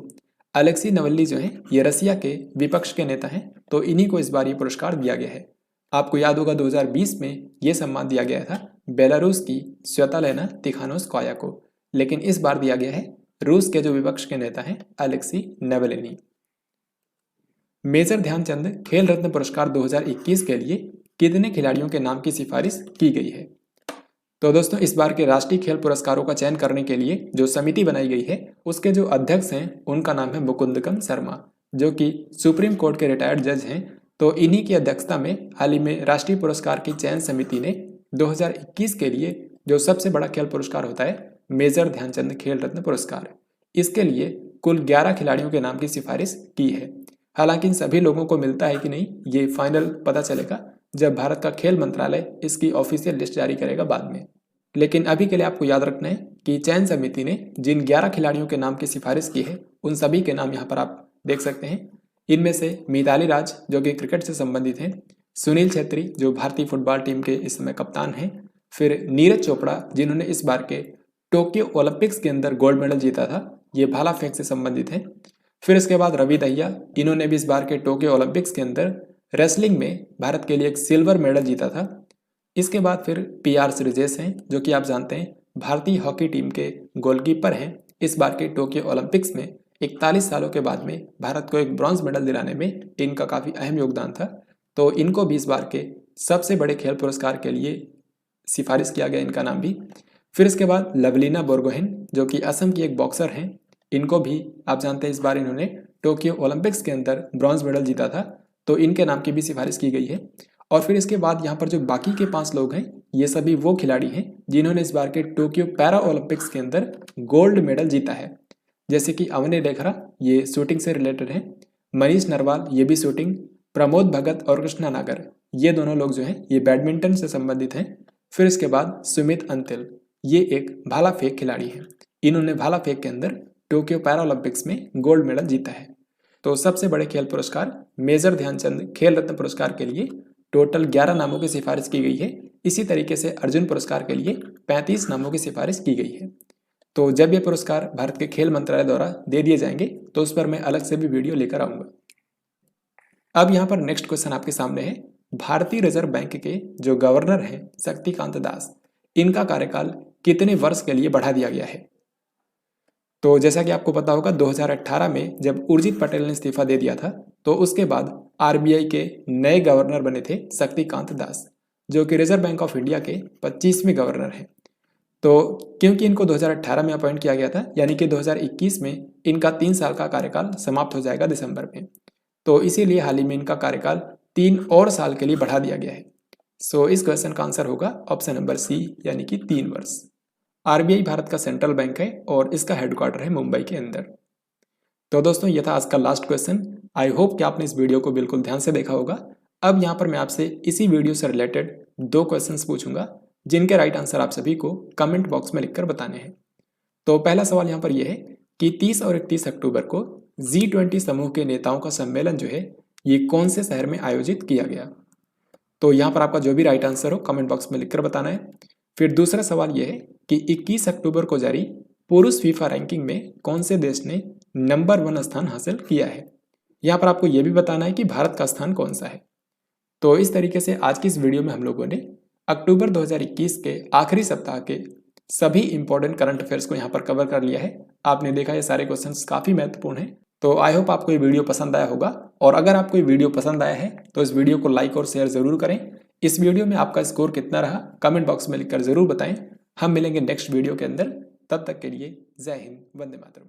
अलेक्सी नवल्नी जो है ये रसिया के विपक्ष के नेता हैं, तो इन्हीं को इस बार ये पुरस्कार दिया गया है। आपको याद होगा 2020 में ये सम्मान दिया गया था बेलारूस की स्वतलेना तिखानोस्काया को, लेकिन इस बार दिया गया है रूस के जो विपक्ष के नेता हैं अलेक्सी नावल्नी। मेजर ध्यानचंद खेल रत्न पुरस्कार 2021 के लिए कितने खिलाड़ियों के नाम की सिफारिश की गई है? तो दोस्तों इस बार के राष्ट्रीय खेल पुरस्कारों का चयन करने के लिए जो समिति बनाई गई है उसके जो अध्यक्ष हैं उनका नाम है मुकुंदकम शर्मा, जो कि सुप्रीम कोर्ट के रिटायर्ड जज हैं। तो इन्हीं की अध्यक्षता में हाल ही में राष्ट्रीय पुरस्कार की चयन समिति ने 2021 के लिए जो सबसे बड़ा खेल पुरस्कार होता है मेजर ध्यानचंद खेल रत्न पुरस्कार, इसके लिए कुल 11 खिलाड़ियों के नाम की सिफारिश की है। हालांकि इन सभी लोगों को मिलता है कि नहीं ये फाइनल पता चलेगा जब भारत का खेल मंत्रालय इसकी ऑफिशियल लिस्ट जारी करेगा बाद में। लेकिन अभी के लिए आपको याद रखना है कि चयन समिति ने जिन 11 खिलाड़ियों के नाम की सिफारिश की है उन सभी के नाम यहाँ पर आप देख सकते हैं। इनमें से मिताली राज जो कि क्रिकेट से संबंधित हैं, सुनील छेत्री जो भारतीय फुटबॉल टीम के इस समय कप्तान हैं, फिर नीरज चोपड़ा जिन्होंने इस बार के टोक्यो ओलंपिक्स के अंदर गोल्ड मेडल जीता था, ये भाला फेंक से संबंधित हैं। फिर इसके बाद रवि दहिया, इन्होंने भी इस बार के टोक्यो ओलंपिक्स के अंदर रेसलिंग में भारत के लिए एक सिल्वर मेडल जीता था। इसके बाद फिर PR श्रीजेश हैं जो कि आप जानते हैं भारतीय हॉकी टीम के गोलकीपर हैं। इस बार के टोक्यो ओलंपिक्स में 41 सालों के बाद में भारत को एक ब्रॉन्ज मेडल दिलाने में इनका काफ़ी अहम योगदान था। तो इनको भी इस बार के सबसे बड़े खेल पुरस्कार के लिए सिफारिश किया गया, इनका नाम भी। फिर इसके बाद लवलीना बोरगोहेन जो कि असम की एक बॉक्सर हैं, इनको भी आप जानते हैं इस बार इन्होंने टोक्यो ओलंपिक्स के अंदर ब्रॉन्ज मेडल जीता था, तो इनके नाम की भी सिफारिश की गई है। और फिर इसके बाद यहाँ पर जो बाकी के 5 लोग हैं ये सभी वो खिलाड़ी हैं जिन्होंने इस बार के टोक्यो पैरा ओलंपिक्स के अंदर गोल्ड मेडल जीता है, जैसे कि अवनी लेखरा ये शूटिंग से रिलेटेड हैं, मनीष नरवाल ये भी शूटिंग, प्रमोद भगत और कृष्णा नागर ये दोनों लोग जो हैं ये बैडमिंटन से संबंधित हैं। फिर इसके बाद सुमित अंतिल ये एक भाला फेंक खिलाड़ी हैं, इन्होंने भाला फेंक के अंदर टोक्यो पैरा ओलंपिक्स में गोल्ड मेडल जीता है। तो सबसे बड़े खेल पुरस्कार मेजर ध्यानचंद खेल रत्न पुरस्कार के लिए टोटल 11 नामों की सिफारिश की गई है। इसी तरीके से अर्जुन पुरस्कार के लिए 35 नामों की सिफारिश की गई है। तो जब ये पुरस्कार भारत के खेल मंत्रालय द्वारा दे दिए जाएंगे तो उस पर मैं अलग से भी वीडियो लेकर आऊंगा। अब यहाँ पर नेक्स्ट क्वेश्चन आपके सामने है, भारतीय रिजर्व बैंक के जो गवर्नर हैं शक्तिकांत दास, इनका कार्यकाल कितने वर्ष के लिए बढ़ा दिया गया है? तो जैसा कि आपको पता होगा 2018 में जब उर्जित पटेल ने इस्तीफा दे दिया था तो उसके बाद RBI के नए गवर्नर बने थे शक्तिकांत दास, जो कि रिजर्व बैंक ऑफ इंडिया के 25वें गवर्नर हैं। तो क्योंकि इनको 2018 में अपॉइंट किया गया था, यानी कि 2021 में इनका 3 साल का कार्यकाल समाप्त हो जाएगा दिसंबर में, तो इसीलिए हाल ही में इनका कार्यकाल 3 और साल के लिए बढ़ा दिया गया है। सो इस क्वेश्चन का आंसर होगा ऑप्शन नंबर C यानी कि 3 वर्ष। RBI भारत का सेंट्रल बैंक है और इसका हेडक्वार्टर है मुंबई के अंदर। तो दोस्तों ये था आज का लास्ट क्वेश्चन। आई होप कि आपने इस वीडियो को बिल्कुल ध्यान से देखा होगा। अब यहाँ पर मैं आपसे इसी वीडियो से रिलेटेड 2 क्वेश्चंस पूछूंगा जिनके राइट आंसर आप सभी को कमेंट बॉक्स में लिखकर बताने हैं। तो पहला सवाल यहाँ पर यह है कि 30 और 31 अक्टूबर को G20 समूह के नेताओं का सम्मेलन जो है ये कौन से शहर में आयोजित किया गया? तो यहाँ पर आपका जो भी राइट आंसर हो कमेंट बॉक्स में लिखकर बताना है। फिर दूसरा सवाल यह है कि 21 अक्टूबर को जारी पुरुष फीफा रैंकिंग में कौन से देश ने नंबर 1 स्थान हासिल किया है? यहाँ पर आपको यह भी बताना है कि भारत का स्थान कौन सा है। तो इस तरीके से आज की इस वीडियो में हम लोगों ने अक्टूबर 2021 के आखिरी सप्ताह के सभी इंपॉर्टेंट करंट अफेयर्स को यहाँ पर कवर कर लिया है। आपने देखा ये सारे क्वेश्चंस काफ़ी महत्वपूर्ण हैं। तो आई होप आपको ये वीडियो पसंद आया होगा, और अगर आपको ये वीडियो पसंद आया है तो इस वीडियो को लाइक और शेयर ज़रूर करें। इस वीडियो में आपका स्कोर कितना रहा कमेंट बॉक्स में लिखकर ज़रूर बताएं। हम मिलेंगे नेक्स्ट वीडियो के अंदर, तब तक के लिए जय हिंद, वंदे मातरम।